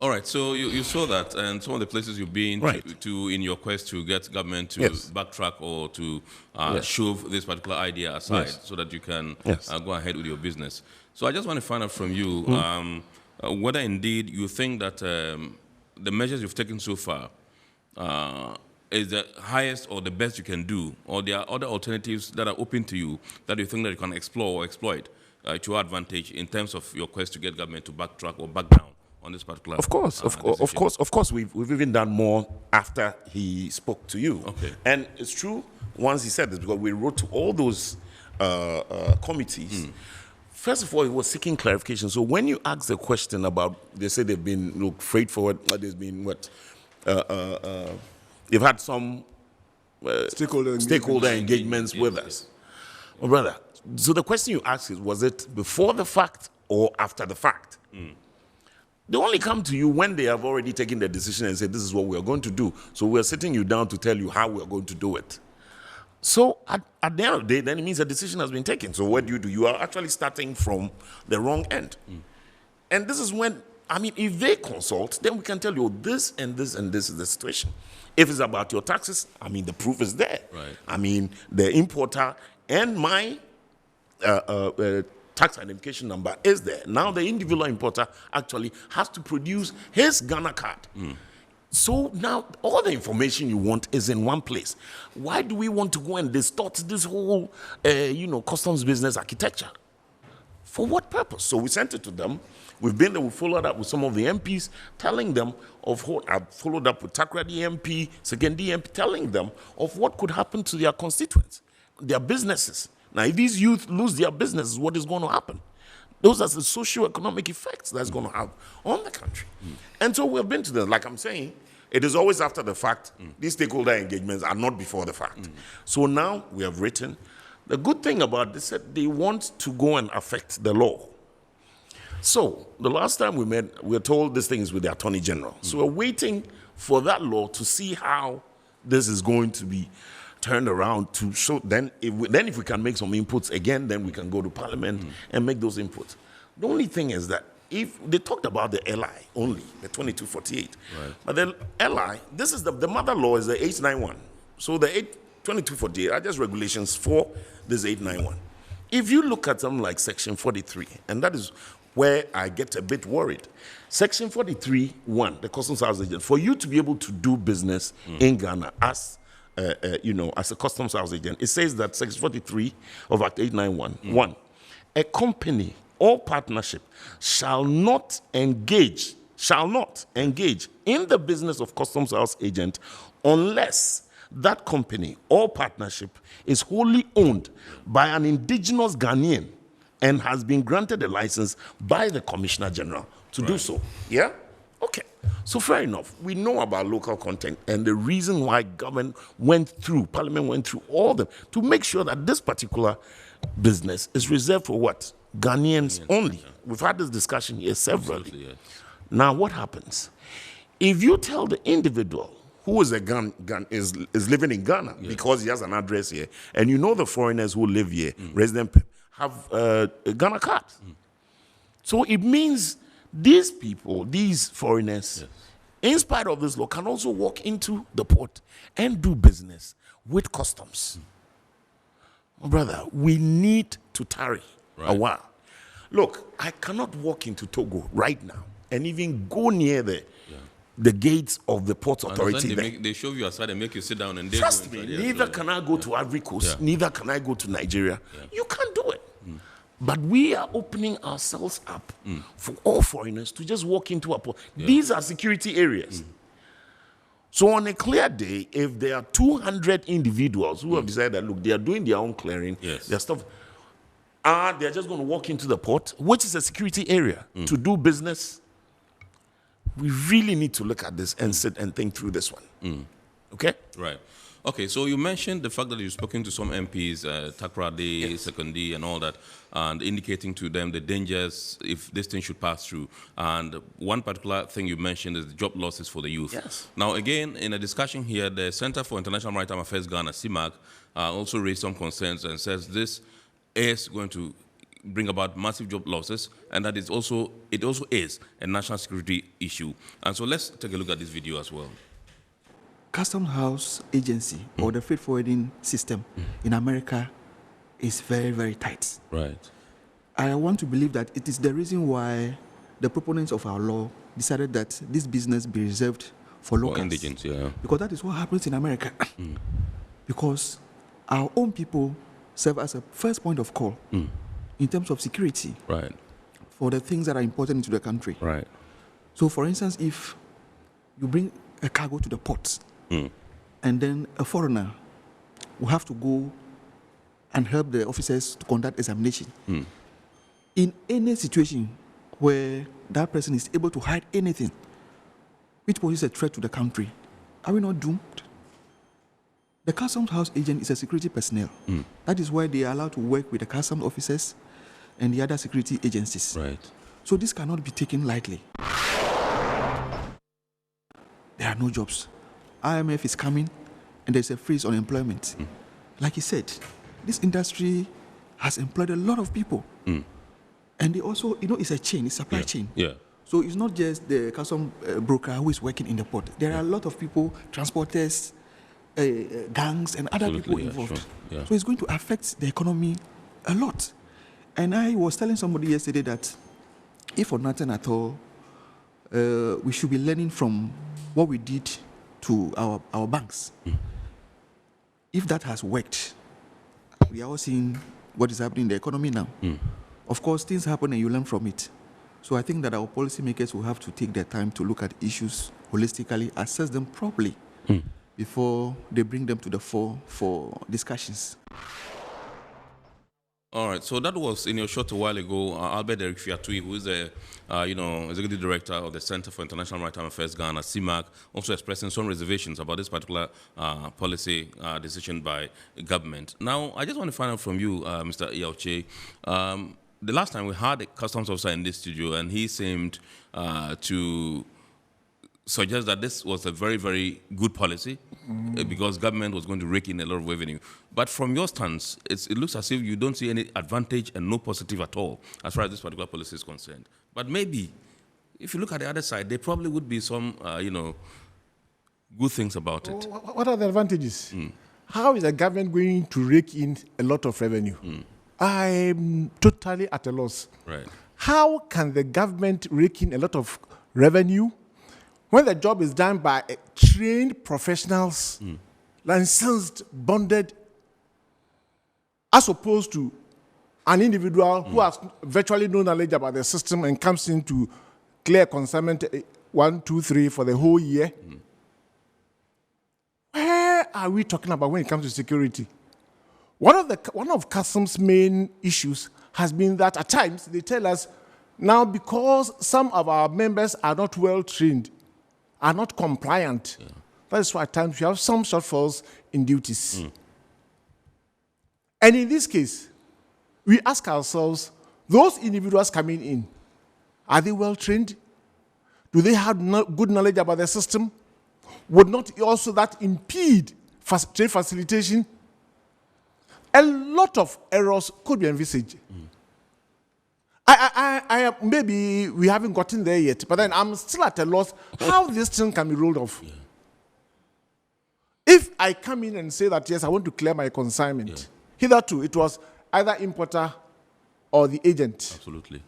S1: All right, so you saw that, and some of the places you've been to in your quest to get government to backtrack or to shove this particular idea aside so that you can go ahead with your business. So I just want to find out from you whether indeed you think that the measures you've taken so far is the highest or the best you can do, or there are other alternatives that are open to you that you think that you can explore or exploit to your advantage in terms of your quest to get government to backtrack or back down on this particular.
S15: Of course, of course, we've even done more after he spoke to you.
S1: Okay.
S15: And it's true. Once he said this, because we wrote to all those committees. First of all, he was seeking clarification. So when you ask the question about, they say they've been freight forward. There's been what? They've had some stakeholder engagements with us. Well, brother, so the question you ask is, was it before the fact or after the fact? They only come to you when they have already taken the decision and said, this is what we are going to do. So we're sitting you down to tell you how we are going to do it. So at the end of the day, then it means a decision has been taken. So what do? You are actually starting from the wrong end. And this is when, I mean, if they consult, then we can tell you this and this and this is the situation. If it's about your taxes, I mean, the proof is there.
S1: Right.
S15: I mean, the importer and my tax identification number is there. Now the individual importer actually has to produce his Ghana card. So now all the information you want is in one place. Why do we want to go and distort this whole, customs business architecture? For what purpose? So we sent it to them. We've been there, we followed up with some of the MPs, telling them of what, I've followed up with Takrady MP, Sekendi MP, telling them of what could happen to their constituents, their businesses. Now, if these youth lose their businesses, what is going to happen? Those are the socio-economic effects that's going to have on the country. And so we've been to them. Like I'm saying, it is always after the fact. These stakeholder engagements are not before the fact. So now we have written. The good thing about this is that they want to go and affect the law. So the last time we met, we were told this thing is with the Attorney General. So we're waiting for that law to see how this is going to be turned around to show. Then if we can make some inputs again, then we can go to Parliament and make those inputs. The only thing is that if they talked about the LI only, the 2248,
S1: right.
S15: But the LI, this is the mother law is the 891. So the 2248 are just regulations for this 891. If you look at something like Section 43, and that is where I get a bit worried. Section 43(1), the customs house agent, for you to be able to do business in Ghana as as a customs house agent, it says that Section 43 of Act 891, 1, a company or partnership shall not engage in the business of customs house agent unless that company or partnership is wholly owned by an indigenous Ghanaian and has been granted a license by the Commissioner General to do so. Yeah? Okay. So fair enough. We know about local content and the reason why Parliament went through all them to make sure that this particular business is reserved for what? Ghanaians only. Yeah. We've had this discussion here severally. Yes. Now what happens? If you tell the individual who is is living in Ghana because he has an address here, and you know the foreigners who live here, resident have a Ghana card. So it means these people, these foreigners, in spite of this law, can also walk into the port and do business with customs. Brother, we need to tarry a while. Look, I cannot walk into Togo right now and even go near the gates of the port authority.
S1: They shove you aside and make you sit down and
S15: trust me, neither can I go to Ivory Coast, neither can I go to Nigeria. You can't do it. But we are opening ourselves up for all foreigners to just walk into a port. These are security areas. So on a clear day, if there are 200 individuals who have decided that, look, they are doing their own clearing, their stuff, they're just going to walk into the port, which is a security area, to do business. We really need to look at this and sit and think through this one. Okay?
S1: Right. Okay, so you mentioned the fact that you've spoken to some MPs, Takrady, Sekendi, and all that, and indicating to them the dangers if this thing should pass through. And one particular thing you mentioned is the job losses for the youth.
S15: Yes.
S1: Now, again, in a discussion here, the Center for International Maritime Affairs Ghana, CIMAG, also raised some concerns and says this is going to bring about massive job losses, and that it also is a national security issue. And so let's take a look at this video as well.
S17: Custom House Agency or the freight forwarding system in America is very, very tight.
S1: Right.
S17: I want to believe that it is the reason why the proponents of our law decided that this business be reserved for locals.
S1: For indigents, yeah.
S17: Because that is what happens in America. Because our own people serve as a first point of call in terms of security.
S1: Right.
S17: For the things that are important to the country.
S1: Right.
S17: So, for instance, if you bring a cargo to the port, and then a foreigner will have to go and help the officers to conduct examination. In any situation where that person is able to hide anything which poses a threat to the country, are we not doomed? The customs house agent is a security personnel. That is why they are allowed to work with the customs officers and the other security agencies.
S1: Right.
S17: So this cannot be taken lightly. There are no jobs. IMF is coming and there's a freeze on employment. Like he said, this industry has employed a lot of people. And they also, it's a chain, it's a supply chain.
S1: Yeah.
S17: So it's not just the custom broker who is working in the port. There are a lot of people, transporters, gangs, and other people involved.
S1: Sure. Yeah.
S17: So it's going to affect the economy a lot. And I was telling somebody yesterday that if for nothing at all, we should be learning from what we did to our banks. If that has worked, we are all seeing what is happening in the economy now. Of course, things happen and you learn from it. So I think that our policymakers will have to take their time to look at issues holistically, assess them properly before they bring them to the fore for discussions.
S1: All right, so that was in your shot a while ago, Albert Eric Fiatui, who is the executive director of the Center for International Maritime Affairs, Ghana, CIMAC, also expressing some reservations about this particular policy decision by the government. Now, I just want to find out from you, Mr. Iauche, the last time we had a customs officer in this studio, and he seemed to suggest that this was a very, very good policy because government was going to rake in a lot of revenue. But from your stance, it looks as if you don't see any advantage and no positive at all as far as this particular policy is concerned. But maybe, if you look at the other side, there probably would be some, good things about it.
S14: What are the advantages? How is the government going to rake in a lot of revenue? I'm totally at a loss.
S1: Right.
S14: How can the government rake in a lot of revenue when the job is done by trained professionals, licensed, bonded, as opposed to an individual who has virtually no knowledge about the system and comes in to clear consignment 1, 2, 3 for the whole year? Where are we talking about when it comes to security? One of customs' main issues has been that at times they tell us now because some of our members are not well trained, are not compliant. That is why at times we have some shortfalls in duties. And in this case, we ask ourselves, those individuals coming in, are they well trained? Do they have good knowledge about the system? Would not also that impede trade facilitation? A lot of errors could be envisaged. Maybe we haven't gotten there yet, but then I'm still at a loss how this thing can be rolled off. If I come in and say that, yes, I want to clear my consignment, hitherto it was either importer or the agent.
S1: Absolutely.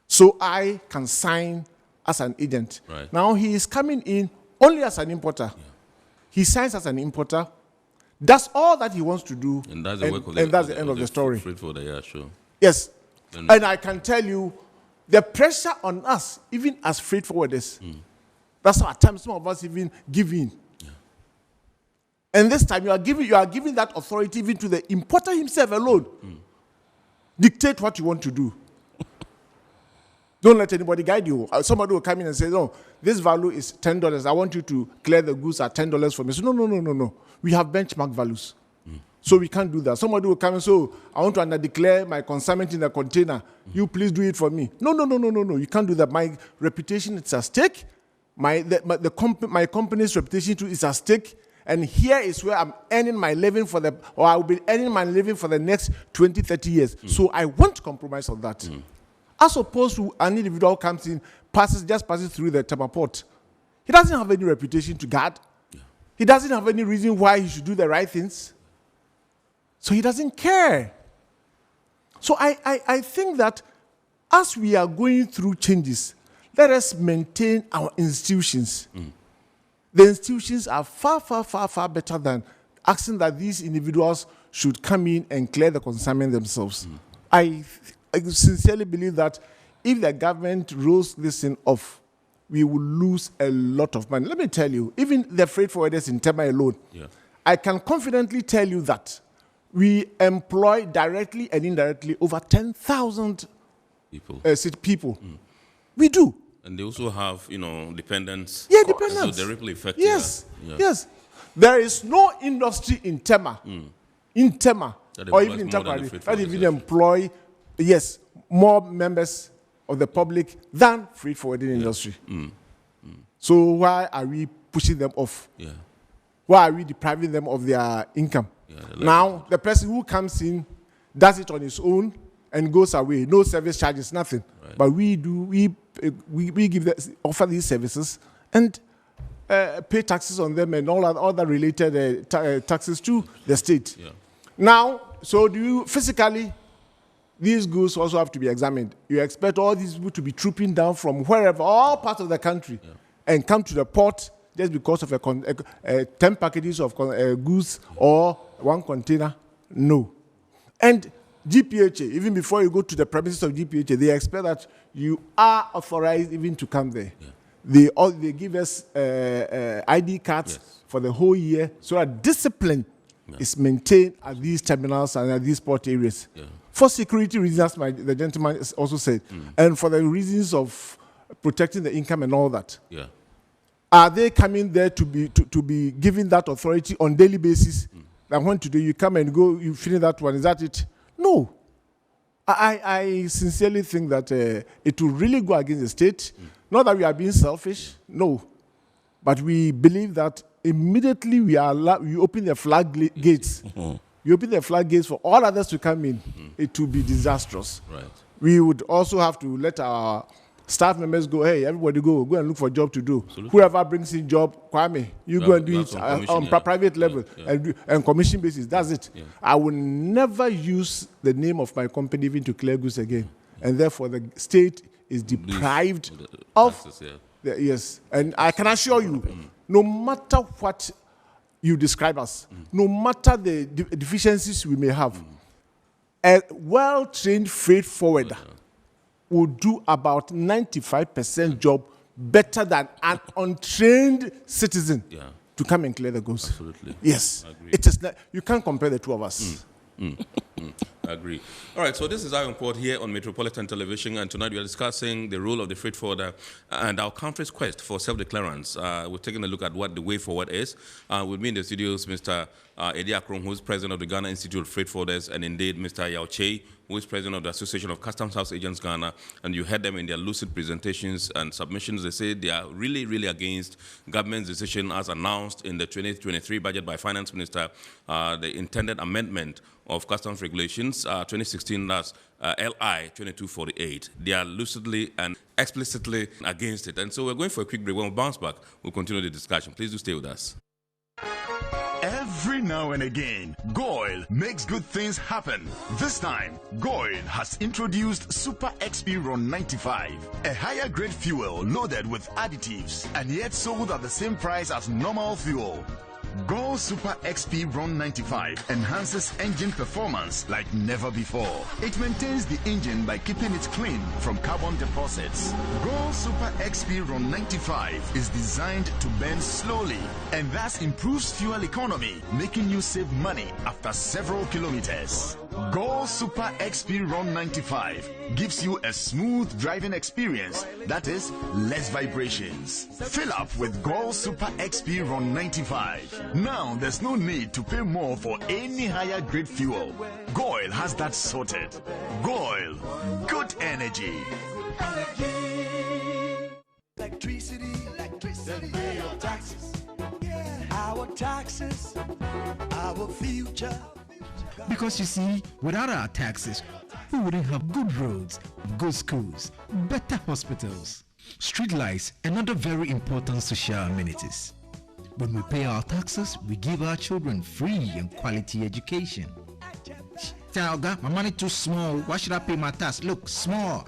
S14: So I can sign as an agent.
S1: Right.
S14: Now he is coming in only as an importer. He signs as an importer, does all that he wants to do,
S1: and that's the,
S14: end of the story.
S1: Yeah, sure.
S14: Yes. And I can tell you, the pressure on us, even as freight forwarders, that's how at times some of us even give in. And this time you are giving that authority even to the importer himself alone. Dictate what you want to do. Don't let anybody guide you. Somebody will come in and say, no, this value is $10. I want you to clear the goods at $10 for me. So no. We have benchmark values. So we can't do that. Somebody will come and say, oh, I want to under-declare my consignment in a container. You please do it for me. No. You can't do that. My reputation is at stake. My company's reputation too is at stake. And here is where I'm earning my living I will be earning my living for the next 20, 30 years. So I won't compromise on that. As opposed to an individual who comes in, passes through the Tema port. He doesn't have any reputation to guard. He doesn't have any reason why he should do the right things. So he doesn't care. So I think that as we are going through changes, let us maintain our institutions. The institutions are far better than asking that these individuals should come in and clear the consignment themselves. I sincerely believe that if the government rolls this thing off we will lose a lot of money. Let me tell you, even the freight forwarders in Tema alone, I can confidently tell you that we employ directly and indirectly over 10,000 people. We do.
S1: And they also have, dependents.
S14: Yeah, dependents.
S1: So the ripple effect.
S14: Yes, yes. There is no industry in Tema, or even in Takoradi, that even employ, more members of the public than freight forwarding industry. So why are we pushing them off? Why are we depriving them of their income? Now, the person who comes in does it on his own and goes away. No service charges, nothing. Right. But we offer these services and pay taxes on them and all other related taxes to the state. Now, so physically, these goods also have to be examined. You expect all these people to be trooping down from wherever, all parts of the country, and come to the port just because of 10 packages of goods or one container? No. And GPHA, even before you go to the premises of GPHA, they expect that you are authorized even to come there. They give us ID cards for the whole year, so that discipline is maintained at these terminals and at these port areas. For security reasons, the gentleman also said, and for the reasons of protecting the income and all that. Are they coming there to be given that authority on daily basis? That when today you come and go, you finish that one, is that it? No. I sincerely think that it will really go against the state. Not that we are being selfish, no. But we believe that immediately we open the floodgates. You open the floodgates for all others to come in, it will be disastrous. Right. We would also have to let our staff members go, hey, everybody go and look for a job to do. Absolutely. Whoever brings in job, Kwame, you go and do it on private level and commission basis. That's it. I will never use the name of my company even to clear goods again. And therefore, the state is deprived of yes. And I can assure you, no matter what you describe us, no matter the deficiencies we may have, a well-trained freight forwarder will do about 95% job better than an untrained citizen to come and clear the goods.
S1: Absolutely.
S14: Yes. It is not, you can't compare the two of us.
S1: I agree. All right, so this is Iron Port here on Metropolitan Television, and tonight we are discussing the role of the freight forwarder and our country's quest for self-declarance. We're taking a look at what the way forward is. With me in the studios, Mr. Eddie Akron, who is president of the Ghana Institute of Freight Forwarders, and indeed Mr. Yao Che, who is president of the Association of Customs House Agents Ghana, and you heard them in their lucid presentations and submissions. They say they are really, really against government's decision as announced in the 2023 budget by Finance Minister, the intended amendment of customs regulations 2016, that's LI 2248. They are lucidly and explicitly against it. And so we're going for a quick break. When we bounce back, we'll continue the discussion. Please do stay with us.
S2: Every now and again, Goil makes good things happen. This time, Goil has introduced Super XP Ron 95, a higher grade fuel loaded with additives and yet sold at the same price as normal fuel. Goil Super XP Ron 95 enhances engine performance like never before. It maintains the engine by keeping it clean from carbon deposits. Goil Super XP Ron 95 is designed to burn slowly and thus improves fuel economy, making you save money after several kilometers. Goil Super XP Ron 95 gives you a smooth driving experience, that is, less vibrations. Fill up with Goil Super XP Ron 95. Now there's no need to pay more for any higher grade fuel. Goil has that sorted. Goil, good energy.
S3: Electricity, then pay your taxes. Our taxes, our future.
S4: Because you see, without our taxes, we wouldn't have good roads, good schools, better hospitals, street lights, and other very important social amenities. When we pay our taxes, we give our children free and quality education. Talga, my money too small. Why should I pay my tax? Look, small.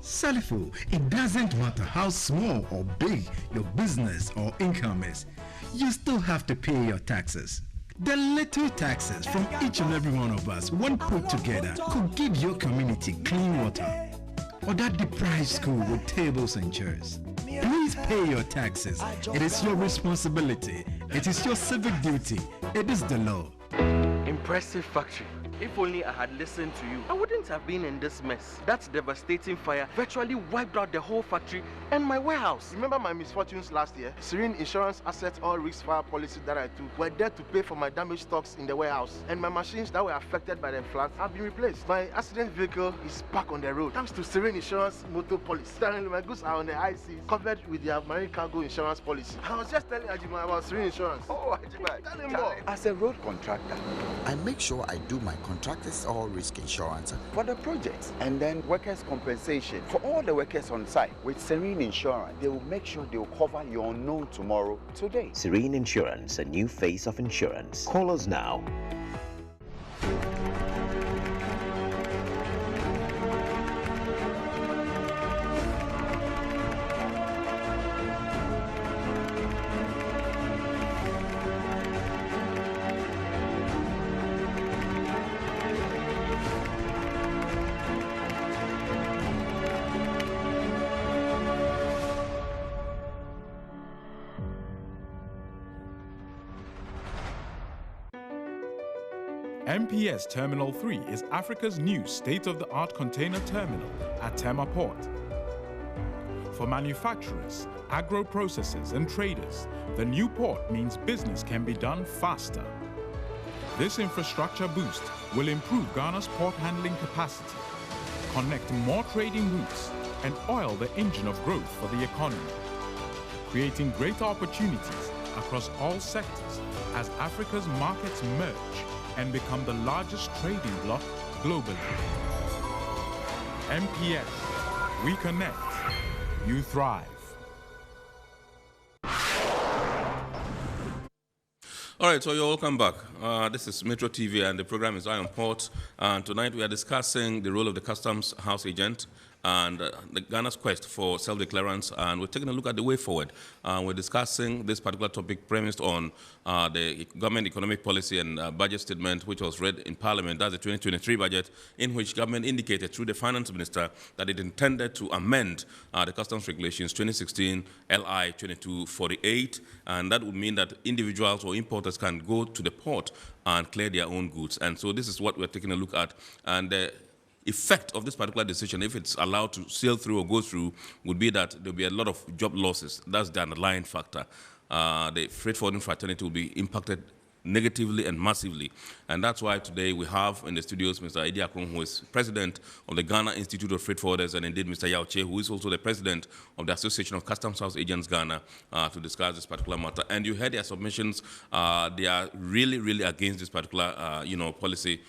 S4: Salifo, it doesn't matter how small or big your business or income is. You still have to pay your taxes. The little taxes from each and every one of us, when put together, could give your community clean water, or that deprived school with tables and chairs. Please pay your taxes. It is your responsibility. It is your civic duty. It is the law.
S5: Impressive factory. If only I had listened to you, I wouldn't have been in this mess. That devastating fire virtually wiped out the whole factory and my warehouse.
S6: Remember my misfortunes last year? Serene Insurance Asset All Risk Fire policy that I took were there to pay for my damaged stocks in the warehouse. And my machines that were affected by the floods have been replaced. My accident vehicle is back on the road thanks to Serene Insurance motor policy. Currently, my goods are on the high seas covered with their marine cargo insurance policy. I was just telling Ajima about Serene Insurance.
S7: Oh, Ajima,
S6: tell him more.
S7: As a road contractor, I make sure I do my contractors all risk insurance for the projects and then workers' compensation for all the workers on site. With Serene Insurance, they will make sure they will cover your unknown tomorrow today.
S8: Serene Insurance, a new face of insurance. Call us now.
S9: MPS Terminal 3 is Africa's new state-of-the-art container terminal at Tema Port. For manufacturers, agro-processors and traders, the new port means business can be done faster. This infrastructure boost will improve Ghana's port handling capacity, connect more trading routes, and oil the engine of growth for the economy, creating greater opportunities across all sectors as Africa's markets merge and become the largest trading bloc globally. MPS, we connect, you thrive.
S1: All right, so you're welcome back. This is Metro TV and the program is Eye on Port. And tonight we are discussing the role of the Customs House Agent and the Ghana's quest for self-declarants, and we're taking a look at the way forward. We're discussing this particular topic premised on the government economic policy and budget statement, which was read in Parliament. That's the 2023 budget, in which government indicated through the Finance Minister that it intended to amend the Customs Regulations 2016 LI 2248, and that would mean that individuals or importers can go to the port and clear their own goods. And so this is what we're taking a look at. And the effect of this particular decision, if it's allowed to sail through or go through, would be that there'll be a lot of job losses. That's the underlying factor. The freight forwarding fraternity will be impacted negatively and massively. And that's why today we have in the studios Mr. Atico, who is president of the Ghana Institute of Freight Forwarders, and indeed Mr. Yauche, who is also the president of the Association of Customs House Agents Ghana, to discuss this particular matter. And you heard their submissions. They are really against this particular policy,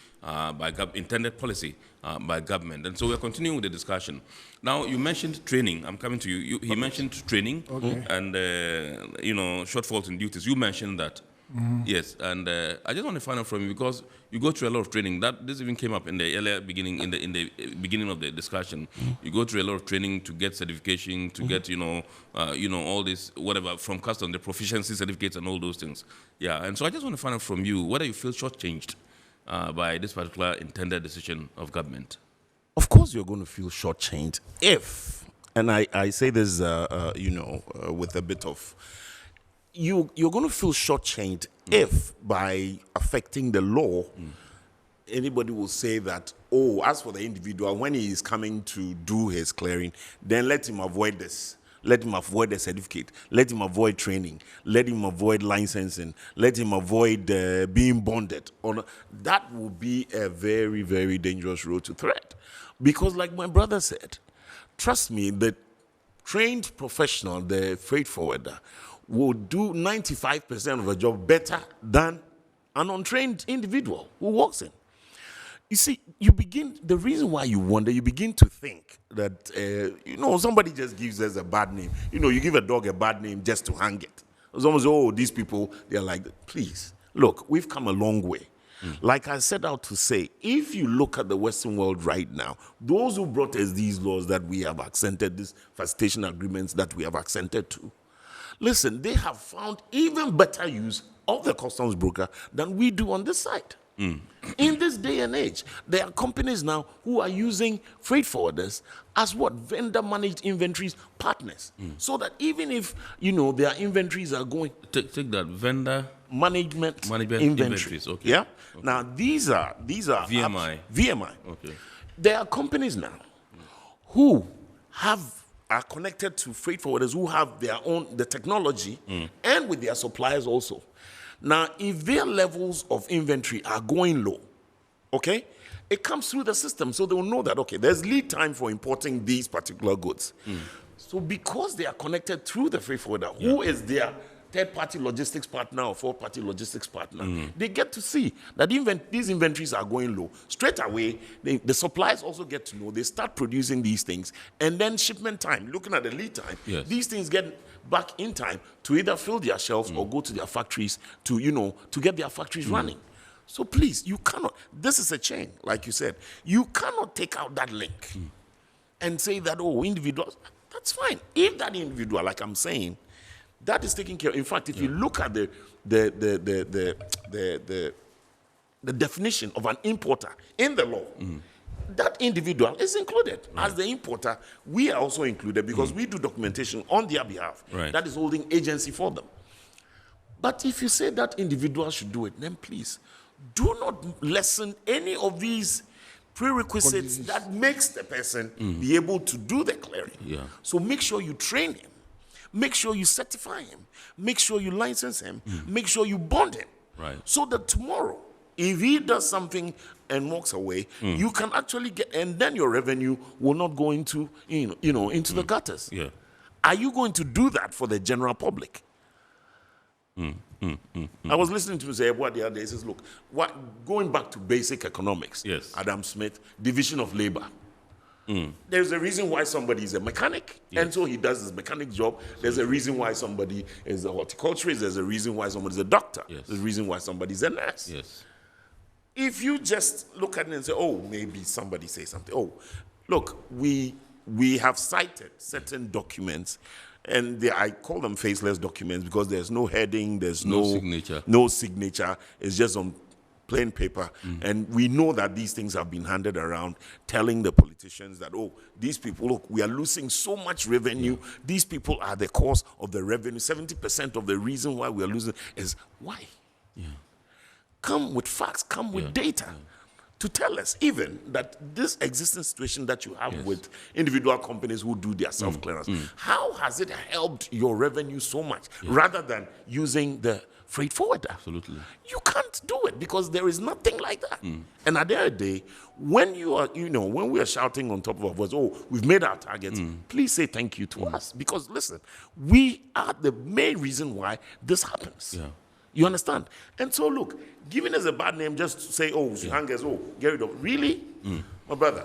S1: intended policy by government. And so we're continuing with the discussion. Now, you mentioned training. I'm coming to you. He mentioned training and, shortfalls in duties. You mentioned that. Yes, and I just want to find out from you, because you go through a lot of training. This even came up in the earlier beginning, in the beginning of the discussion. You go through a lot of training to get certification, to get all this whatever from customs, the proficiency certificates and all those things. Yeah, and so I just want to find out from you whether you feel shortchanged by this particular intended decision of government.
S15: Of course, you're going to feel shortchanged if, and I say this, with a bit of. You're going to feel shortchanged if, by affecting the law, anybody will say that, as for the individual, when he is coming to do his clearing, then let him avoid this. Let him avoid the certificate. Let him avoid training. Let him avoid licensing. Let him avoid being bonded. That will be a very, very dangerous road to tread. Because like my brother said, trust me, the trained professional, the freight forwarder, will do 95% of the job better than an untrained individual who walks in. You see, the reason why you wonder, you begin to think that, somebody just gives us a bad name. You give a dog a bad name just to hang it. Someone says, these people, they're like, please, look, we've come a long way. Like I set out to say, if you look at the Western world right now, those who brought us these laws that we have accented, these facilitation agreements that we have accented to, listen, they have found even better use of the customs broker than we do on this side. In this day and age, there are companies now who are using freight forwarders as what? Vendor-managed inventories partners. So that even if, their inventories are going...
S1: Take that, vendor...
S15: Management inventories.
S1: Okay.
S15: Yeah? Okay. Now, these are
S1: VMI.
S15: VMI.
S1: Okay.
S15: There are companies now who are connected to freight forwarders who have the technology and with their suppliers also. Now, if their levels of inventory are going low, okay, it comes through the system, so they will know that, okay, there's lead time for importing these particular goods. So because they are connected through the freight forwarder, who is their third-party logistics partner or fourth-party logistics partner, they get to see that these inventories are going low. Straight away, the suppliers also get to know. They start producing these things. And then shipment time, looking at the lead time, these things get back in time to either fill their shelves or go to their factories to get their factories running. So please, you cannot, this is a chain, like you said. You cannot take out that link and say that, oh, individuals, that's fine. If that individual, like I'm saying, that is taken care of. In fact, if you look at the definition of an importer in the law, that individual is included. As the importer, we are also included because we do documentation on their behalf. That is holding agency for them. But if you say that individual should do it, then please do not lessen any of these prerequisites that makes the person be able to do the clearing. So make sure you train him. Make sure you certify him. Make sure you license him. Make sure you bond him. So that tomorrow, if he does something and walks away, you can actually get, and then your revenue will not go into, into the gutters. Are you going to do that for the general public? I was listening to say what the other day. He says, look, going back to basic economics, Adam Smith, division of labor. There's a reason why somebody is a mechanic, and so he does his mechanic job. There's a reason why somebody is a horticulturist. There's a reason why somebody's a doctor. There's a reason why somebody's a nurse. If you just look at it and say, oh, maybe somebody say something. Oh, look, we have cited certain documents, and I call them faceless documents because there's no heading, there's no signature. No signature. It's just on plain paper, and we know that these things have been handed around, telling the politicians that, oh, these people, look, we are losing so much revenue. These people are the cause of the revenue. 70% of the reason why we are losing is why. Come with facts, come with data to tell us even that this existing situation that you have with individual companies who do their self-clearance, how has it helped your revenue so much rather than using the freight forwarder?
S1: Absolutely.
S15: You can't do it because there is nothing like that. And at the end of the day, when you are, when we are shouting on top of our voice, oh, we've made our targets, please say thank you to us. Because listen, we are the main reason why this happens. You understand? And so look, giving us a bad name just to say, oh, hangers, oh, get rid of, really? My brother,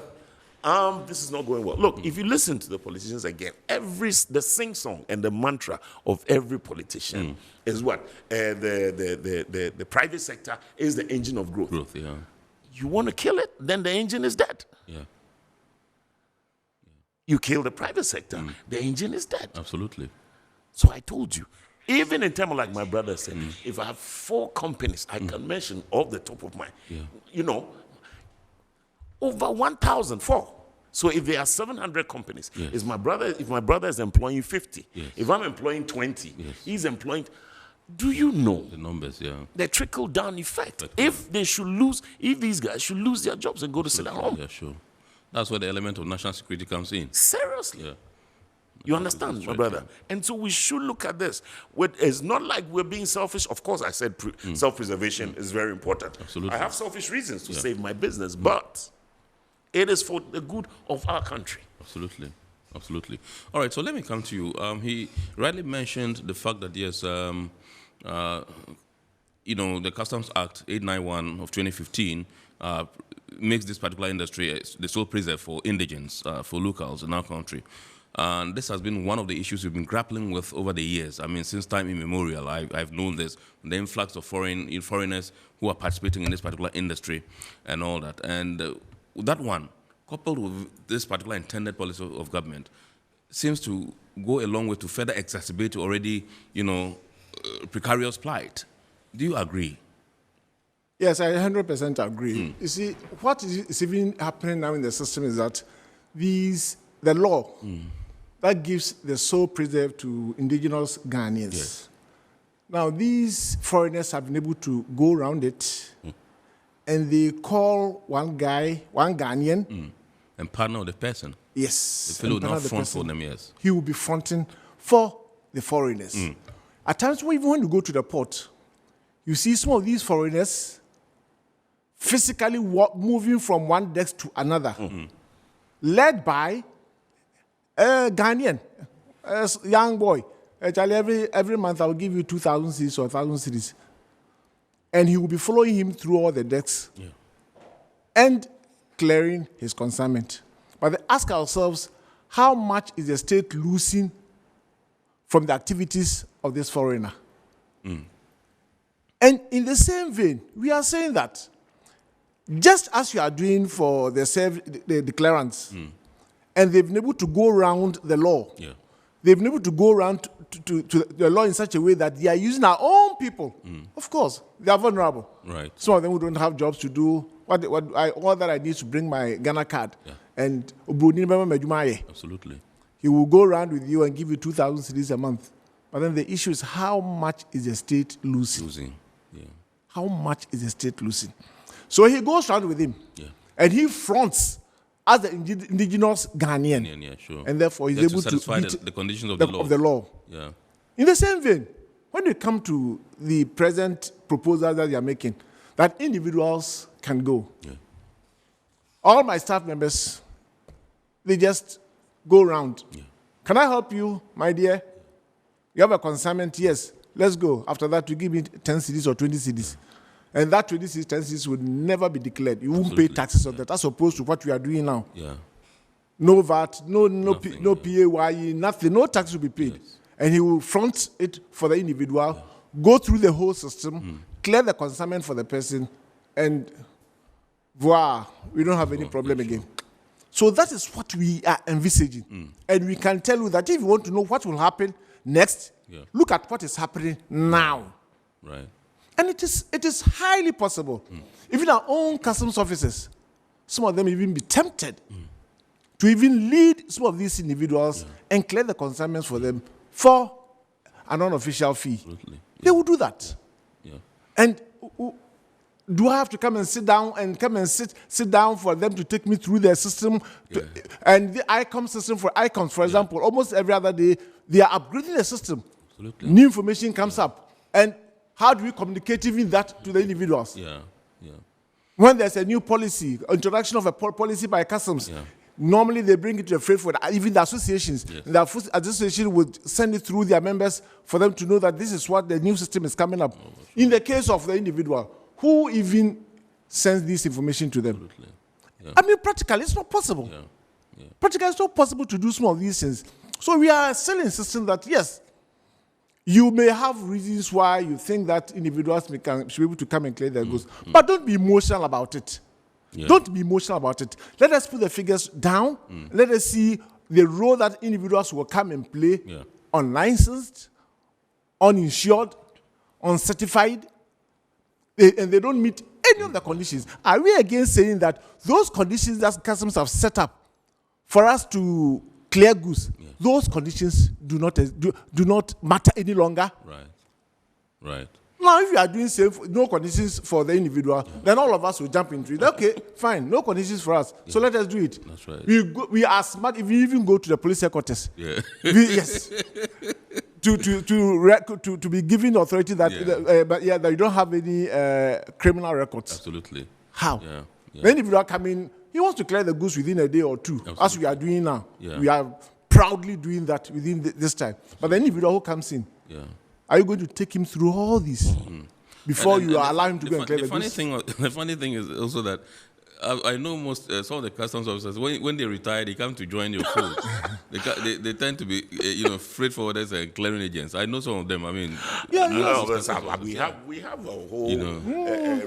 S15: this is not going well. Look, if you listen to the politicians again, the sing-song and the mantra of every politician is what? The private sector is the engine of growth. You want to kill it, then the engine is dead. You kill the private sector, the engine is dead.
S1: Absolutely.
S15: So I told you, even in Tema, like my brother said, if I have 4 companies, I can mention off the top of my, over 1,004. So if there are 700 companies, if my brother is employing 50, if I'm employing 20, he's employing, do you know
S1: the numbers?
S15: The trickle down effect. If these guys should lose their jobs and go to sit at home.
S1: Sure. That's where the element of national security comes in.
S15: Seriously. You understand, my brother? And so we should look at this. It's not like we're being selfish. Of course, I said self-preservation is very important.
S1: Absolutely.
S15: I have selfish reasons to save my business, but it is for the good of our country.
S1: Absolutely. Absolutely. All right, so let me come to you. He rightly mentioned the fact that, yes, the Customs Act 891 of 2015 makes this particular industry the sole preserve for indigents, for locals in our country. And this has been one of the issues we've been grappling with over the years. I mean, since time immemorial, I've known this, the influx of foreigners who are participating in this particular industry and all that. And that one, coupled with this particular intended policy of government, seems to go a long way to further exacerbate already, precarious plight. Do you agree?
S14: Yes, I 100% agree. You see, what is even happening now in the system is that the law that gives the sole preserve to indigenous Ghanaians.
S1: Yes.
S14: Now, these foreigners have been able to go around it, and they call one Ghanaian.
S1: And partner with the person.
S14: Yes.
S1: The fellow will not front for them, yes.
S14: He will be fronting for the foreigners. At times, even when you go to the port, you see some of these foreigners physically moving from one desk to another, led by a Ghanaian, a young boy. Actually, every month I will give you 2,000 cedis or 1,000 cedis. And he will be following him through all the decks and clearing his consignment. But they ask ourselves, how much is the state losing from the activities of this foreigner? And in the same vein, we are saying that just as you are doing for the declarants, and they've been able to go around the law, they've been able to go around to the law in such a way that they are using our own people. Of course, they are vulnerable.
S1: Right.
S14: Some of them who don't have jobs to do. All that I need to bring my Ghana card. And
S1: absolutely.
S14: He will go around with you and give you 2,000 cedis a month. But then the issue is, how much is the state losing? How much is the state losing? So he goes around with him. And he fronts as the indigenous Ghanaian. And therefore he's able to
S1: satisfy the conditions of the
S14: law. In the same vein, when you come to the present proposal that they are making, that individuals can go. All my staff members, they just go around. Can I help you, my dear? You have a consignment? Yes. Let's go. After that, you give me 10 cedis or 20 cedis. And that 20 cedis, 10 cedis would never be declared. You won't pay taxes on that, as opposed to what we are doing now. No VAT, no PAYE, nothing. No tax will be paid. And he will front it for the individual, go through the whole system, clear the consignment for the person, and voila, we don't have any problem again. So that is what we are envisaging. And we can tell you that if you want to know what will happen next, look at what is happening now.
S1: Right.
S14: And it is highly possible. Even our own customs officers, some of them even be tempted to even lead some of these individuals and clear the consignments for them for an unofficial fee. They will do that. And do I have to come and sit down and sit down for them to take me through their system? And the ICOM system for ICOMs, for example, almost every other day, they are upgrading the system. New information comes up. And how do we communicate even that to the individuals? When there's a new policy, introduction of a policy by customs, normally they bring it to the freight forward, even the associations. The association would send it through their members for them to know that this is what the new system is coming up. In the case of the individual, who even sends this information to them? I mean, practically, it's not possible. Practically, it's not possible to do some of these things. So we are still insisting that, yes, you may have reasons why you think that individuals should be able to come and clear their goods, but don't be emotional about it. Don't be emotional about it. Let us put the figures down. Let us see the role that individuals will come and play, unlicensed, uninsured, uncertified, and they don't meet any of the conditions. Are we again saying that those conditions that customs have set up for us to clear goods, those conditions do not matter any longer?
S1: Right.
S14: Now, if you are doing no conditions for the individual, then all of us will jump into it. Okay, fine, no conditions for us. So let us do it.
S1: That's right.
S14: We are smart if we even go to the police headquarters. Yes. To be given authority that that you don't have any criminal records.
S1: Absolutely.
S14: How? The individual come in, he wants to clear the goods within a day or two, as we are doing now. We are proudly doing that within this time. But the individual who comes in, are you going to take him through all this before you allow him to go and clear the goods?
S1: The funny thing is also that I know most some of the customs officers when they retire, they come to join your fold. they tend to be freight forwarders and clearing agents. I know some of them. I mean,
S15: we have a whole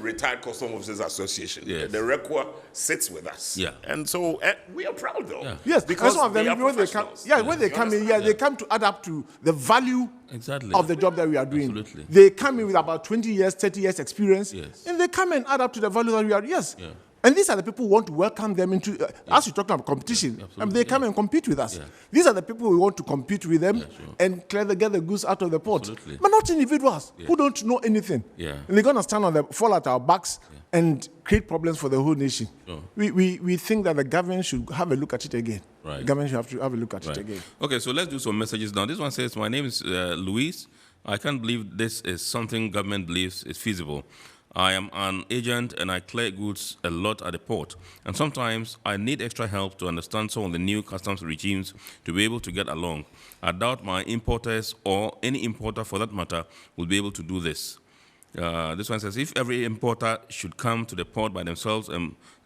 S15: retired customs officers association.
S1: Yes.
S15: The record sits with us.
S1: Yeah,
S15: and so we are proud though.
S1: Yeah.
S14: Yes,
S15: because
S14: some of them when they come, when they come in, they come to add up to the value of the job that we are doing.
S1: Absolutely.
S14: They come in with about 20 years, 30 years experience,
S1: yes,
S14: and they come and add up to the value that we are. Yes.
S1: Yeah.
S14: And these are the people who want to welcome them into, as you're talking about competition, they come and compete with us. Yeah. These are the people we want to compete with them and get the goods out of the port.
S1: Absolutely.
S14: But not individuals who don't know anything.
S1: Yeah.
S14: And they're going to fall at our backs and create problems for the whole nation.
S1: Sure.
S14: We think that the government should have a look at it again.
S1: Right.
S14: The government should have a look at it again.
S1: Okay, so let's do some messages now. This one says, my name is Luis. I can't believe this is something government believes is feasible. I am an agent and I clear goods a lot at the port. And sometimes I need extra help to understand some of the new customs regimes to be able to get along. I doubt my importers or any importer for that matter will be able to do this. This one says, if every importer should come to the port by themselves,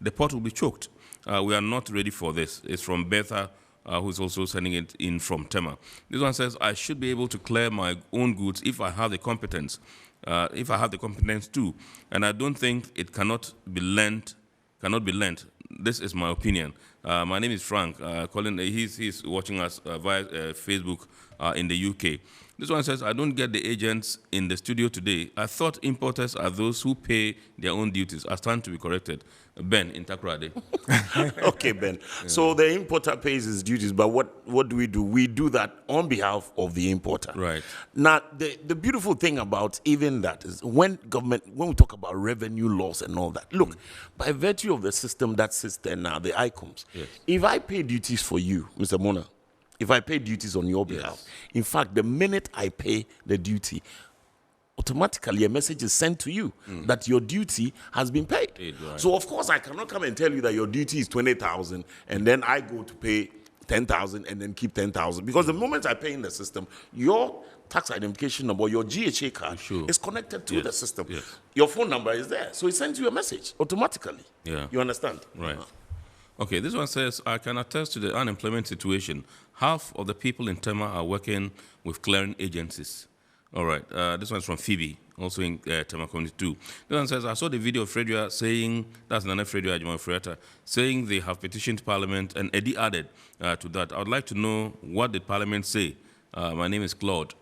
S1: the port will be choked. We are not ready for this. It's from Betha, who is also sending it in from Tema. This one says, I should be able to clear my own goods if I have the competence. If I have the competence too, and I don't think it cannot be lent. This is my opinion. My name is Frank. Colin, he's watching us via Facebook in the UK. This one says, I don't get the agents in the studio today. I thought importers are those who pay their own duties. I stand to be corrected. Ben in Takoradi.
S15: Okay, Ben. Yeah. So the importer pays his duties, but what do? We do that on behalf of the importer.
S1: Right.
S15: Now, the beautiful thing about even that is when we talk about revenue loss and all that, look, by virtue of the system that sits there now, the ICOMs, if I pay duties for you, Mr. Mona, if I pay duties on your behalf, in fact, the minute I pay the duty, automatically a message is sent to you that your duty has been paid.
S1: Right.
S15: So of course I cannot come and tell you that your duty is 20,000 and then I go to pay 10,000 and then keep 10,000, because the moment I pay in the system, your tax identification number, your GHA card is connected to the system.
S1: Yes.
S15: Your phone number is there, so it sends you a message automatically.
S1: Yeah.
S15: You understand?
S1: Right. Okay, this one says, I can attest to the unemployment situation. Half of the people in Tema are working with clearing agencies. All right, this one's from Phoebe, also in Tema Community 2. This one says, I saw the video of Fredua saying, that's Nana Fredua Ajuma Freata, saying they have petitioned Parliament, and Eddie added to that. I would like to know, what did Parliament say? My name is Claude.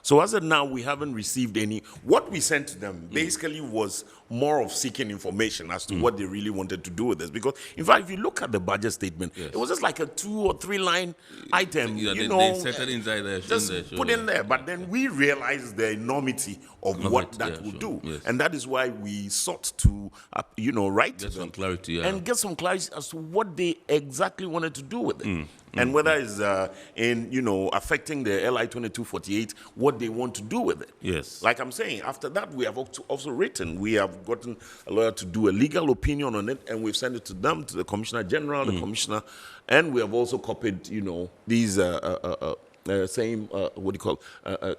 S15: So as of now, we haven't received any. What we sent to them basically was more of seeking information as to what they really wanted to do with this. Because, in fact, if you look at the budget statement, it was just like a 2 or 3 line item.
S1: Yeah,
S15: they
S1: set it inside there.
S15: Just put in there. But then we realized the enormity of what that would do.
S1: Yes.
S15: And that is why we sought to, write to them.
S1: Some clarity,
S15: and get some clarity as to what they exactly wanted to do with it. And whether it's affecting the LI 2248, what they want to do with it.
S1: Yes.
S15: Like I'm saying, after that, we have also written, we have gotten a lawyer to do a legal opinion on it, and we've sent it to them, to the Commissioner General, the Commissioner, and we have also copied, these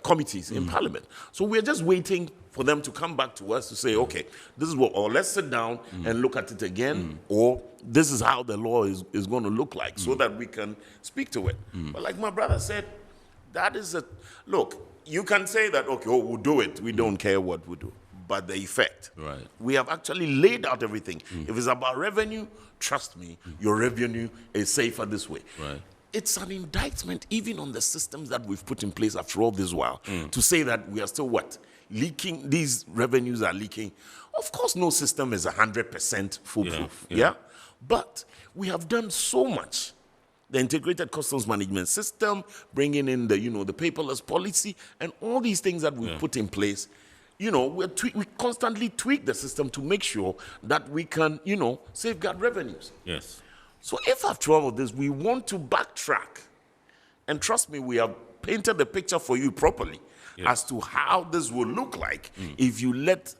S15: committees in Parliament. So we're just waiting for them to come back to us to say, okay, this is what, or let's sit down and look at it again, or this is how the law is going to look like, so that we can speak to it. But like my brother said, that is look, you can say that, okay, we'll do it. We don't care what we do. But the effect, we have actually laid out everything. If it's about revenue, trust me, your revenue is safer this way.
S1: Right.
S15: It's an indictment even on the systems that we've put in place after all this while, to say that we are still leaking, these revenues are leaking. Of course, no system is 100% foolproof, but we have done so much. The integrated customs management system, bringing in the, the paperless policy, and all these things that we've put in place. We constantly tweak the system to make sure that we can, safeguard revenues.
S1: Yes.
S15: So if after all of this, we want to backtrack, and trust me, we have painted the picture for you properly as to how this will look like if you let,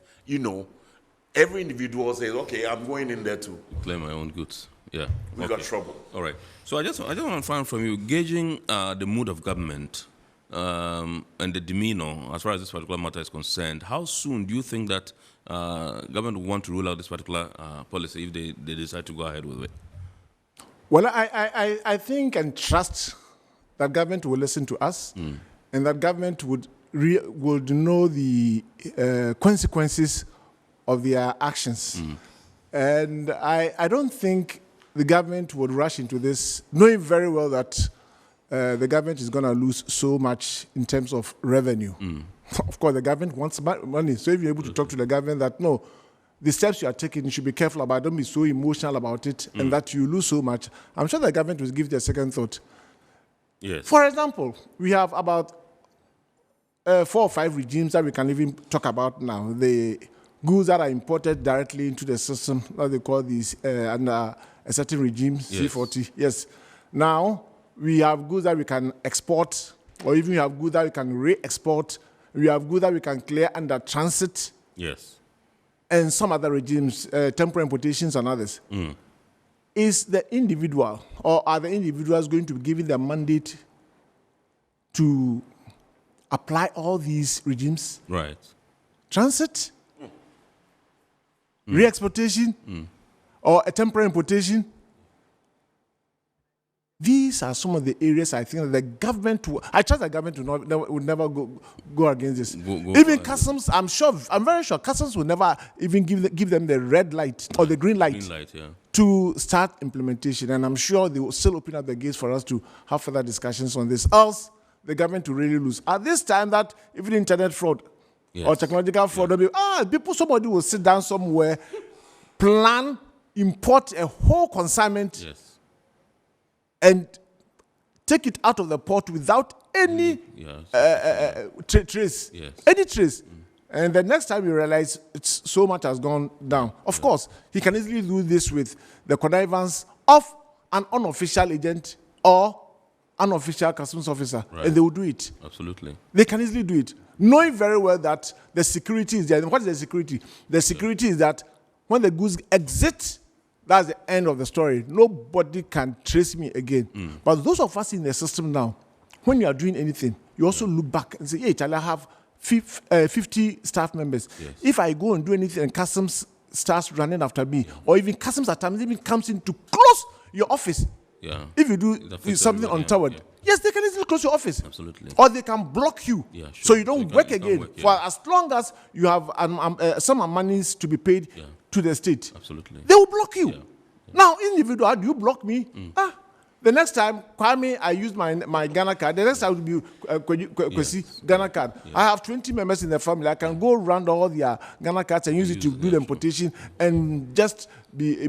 S15: every individual say, okay, I'm going in there to
S1: claim my own goods. Yeah.
S15: We got trouble.
S1: All right. So I just want to find from you, gauging the mood of government, and the demeanor as far as this particular matter is concerned, how soon do you think that government will want to rule out this particular policy if they decide to go ahead with it?
S14: Well, I think and trust that government will listen to us, and that government would know the consequences of their actions. And I don't think the government would rush into this, knowing very well that the government is going to lose so much in terms of revenue. Of course, the government wants money. So if you're able to talk to the government that, no, the steps you are taking, you should be careful about, don't be so emotional about it, and that you lose so much, I'm sure the government will give their second thought.
S1: Yes.
S14: For example, we have about 4 or 5 regimes that we can even talk about now. The goods that are imported directly into the system, what they call these, under a certain regime, yes. C40. Yes. Now, we have goods that we can export, or even we have goods that we can re-export. We have goods that we can clear under transit.
S1: Yes.
S14: And some other regimes, temporary importations and others. Is the individual, or are the individuals going to be given the mandate to apply all these regimes?
S1: Right.
S14: Transit, re-exportation, or a temporary importation? These are some of the areas I think that the government, I trust the government would never go against this. Even customs, I'm very sure customs will never even give them the red light or the green light, to start implementation. And I'm sure they will still open up the gates for us to have further discussions on this. Else, the government will really lose. At this time, that even internet fraud or technological fraud, will be, somebody will sit down somewhere, plan, import a whole consignment, and take it out of the port without any trace, any trace. And the next time you realize so much has gone down. Of course, he can easily do this with the connivance of an unofficial agent or unofficial customs officer, and they will do it.
S1: Absolutely.
S14: They can easily do it, knowing very well that the security is there. And what is the security? The security is that when the goods exit, that's the end of the story. Nobody can trace me again. But those of us in the system now, when you are doing anything, you also look back and say, hey, Charlie, I have 50 staff members. If I go and do anything and customs starts running after me, or even customs at times even comes in to close your office, if you do something untoward, yes, they can easily close your office.
S1: Absolutely.
S14: Or they can block you, so you don't work again for as long as you have some monies to be paid to the state.
S1: Absolutely.
S14: They will block you. Now, individual, do you block me? The next time, Kwame, I use my Ghana card. The next time will be Kwesi Ghana card. I have 20 members in the family. I can go around all their Ghana cards and use it to do the importation and just be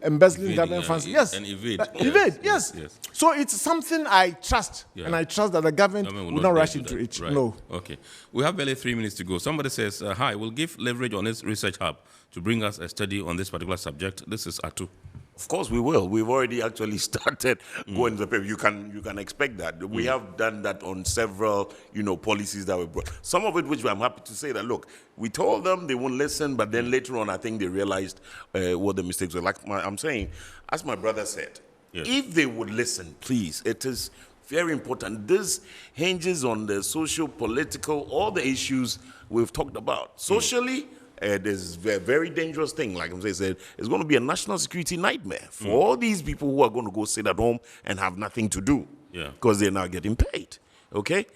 S14: embezzling government funds. Yes.
S1: And evade.
S14: Evade, yes. So it's something I trust, and I trust that the government will not rush into it.
S1: Right.
S14: No.
S1: Okay. We have barely 3 minutes to go. Somebody says, hi, we'll give leverage on this research hub to bring us a study on this particular subject. This is Atu.
S15: Of course we will. We've already actually started going to the paper. You can expect that. We have done that on several, policies that we brought. Some of it, which I'm happy to say that, look, we told them they won't listen, but then later on, I think they realized what the mistakes were. Like I'm saying, as my brother said, if they would listen, please, it is very important. This hinges on the social, political, all the issues we've talked about. Socially, there's a very dangerous thing, like I'm saying, it's going to be a national security nightmare for all these people who are going to go sit at home and have nothing to do because they're not getting paid. Okay?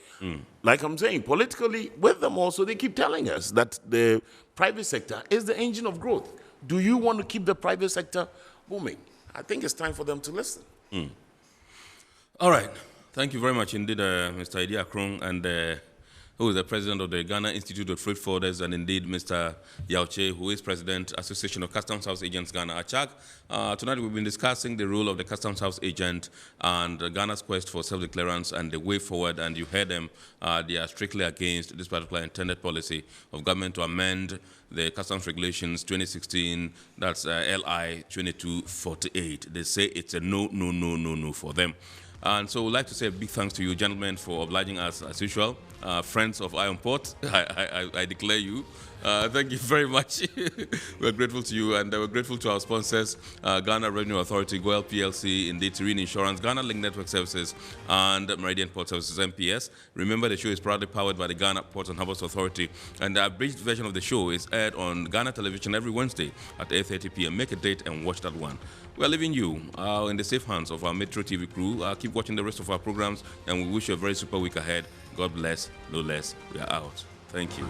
S15: Like I'm saying, politically, with them also, they keep telling us that the private sector is the engine of growth. Do you want to keep the private sector booming? I think it's time for them to listen.
S1: All right. Thank you very much indeed, Mr. Idi Akrong, and who is the president of the Ghana Institute of Freight Forwarders, and indeed Mr. Yauche, who is president, Association of Customs House Agents, Ghana, ACHAG. Tonight we've been discussing the role of the Customs House Agent and Ghana's quest for self-declarance and the way forward, and you heard them. They are strictly against this particular intended policy of government to amend the Customs Regulations 2016, that's LI 2248. They say it's a no for them. And so we'd like to say a big thanks to you, gentlemen, for obliging us as usual. friends of Iron Port. I declare you. Thank you very much. We're grateful to you, and we're grateful to our sponsors, Ghana Revenue Authority, Goil PLC, indeed Serene Insurance, Ghana Link Network Services, and Meridian Port Services, MPS. Remember, the show is proudly powered by the Ghana Ports and Harbours Authority, and the abridged version of the show is aired on Ghana Television every Wednesday at 8:30 p.m. Make a date and watch that one. We're leaving you in the safe hands of our Metro TV crew. Keep watching the rest of our programs, and we wish you a very super week ahead. God bless, no less. We are out. Thank you.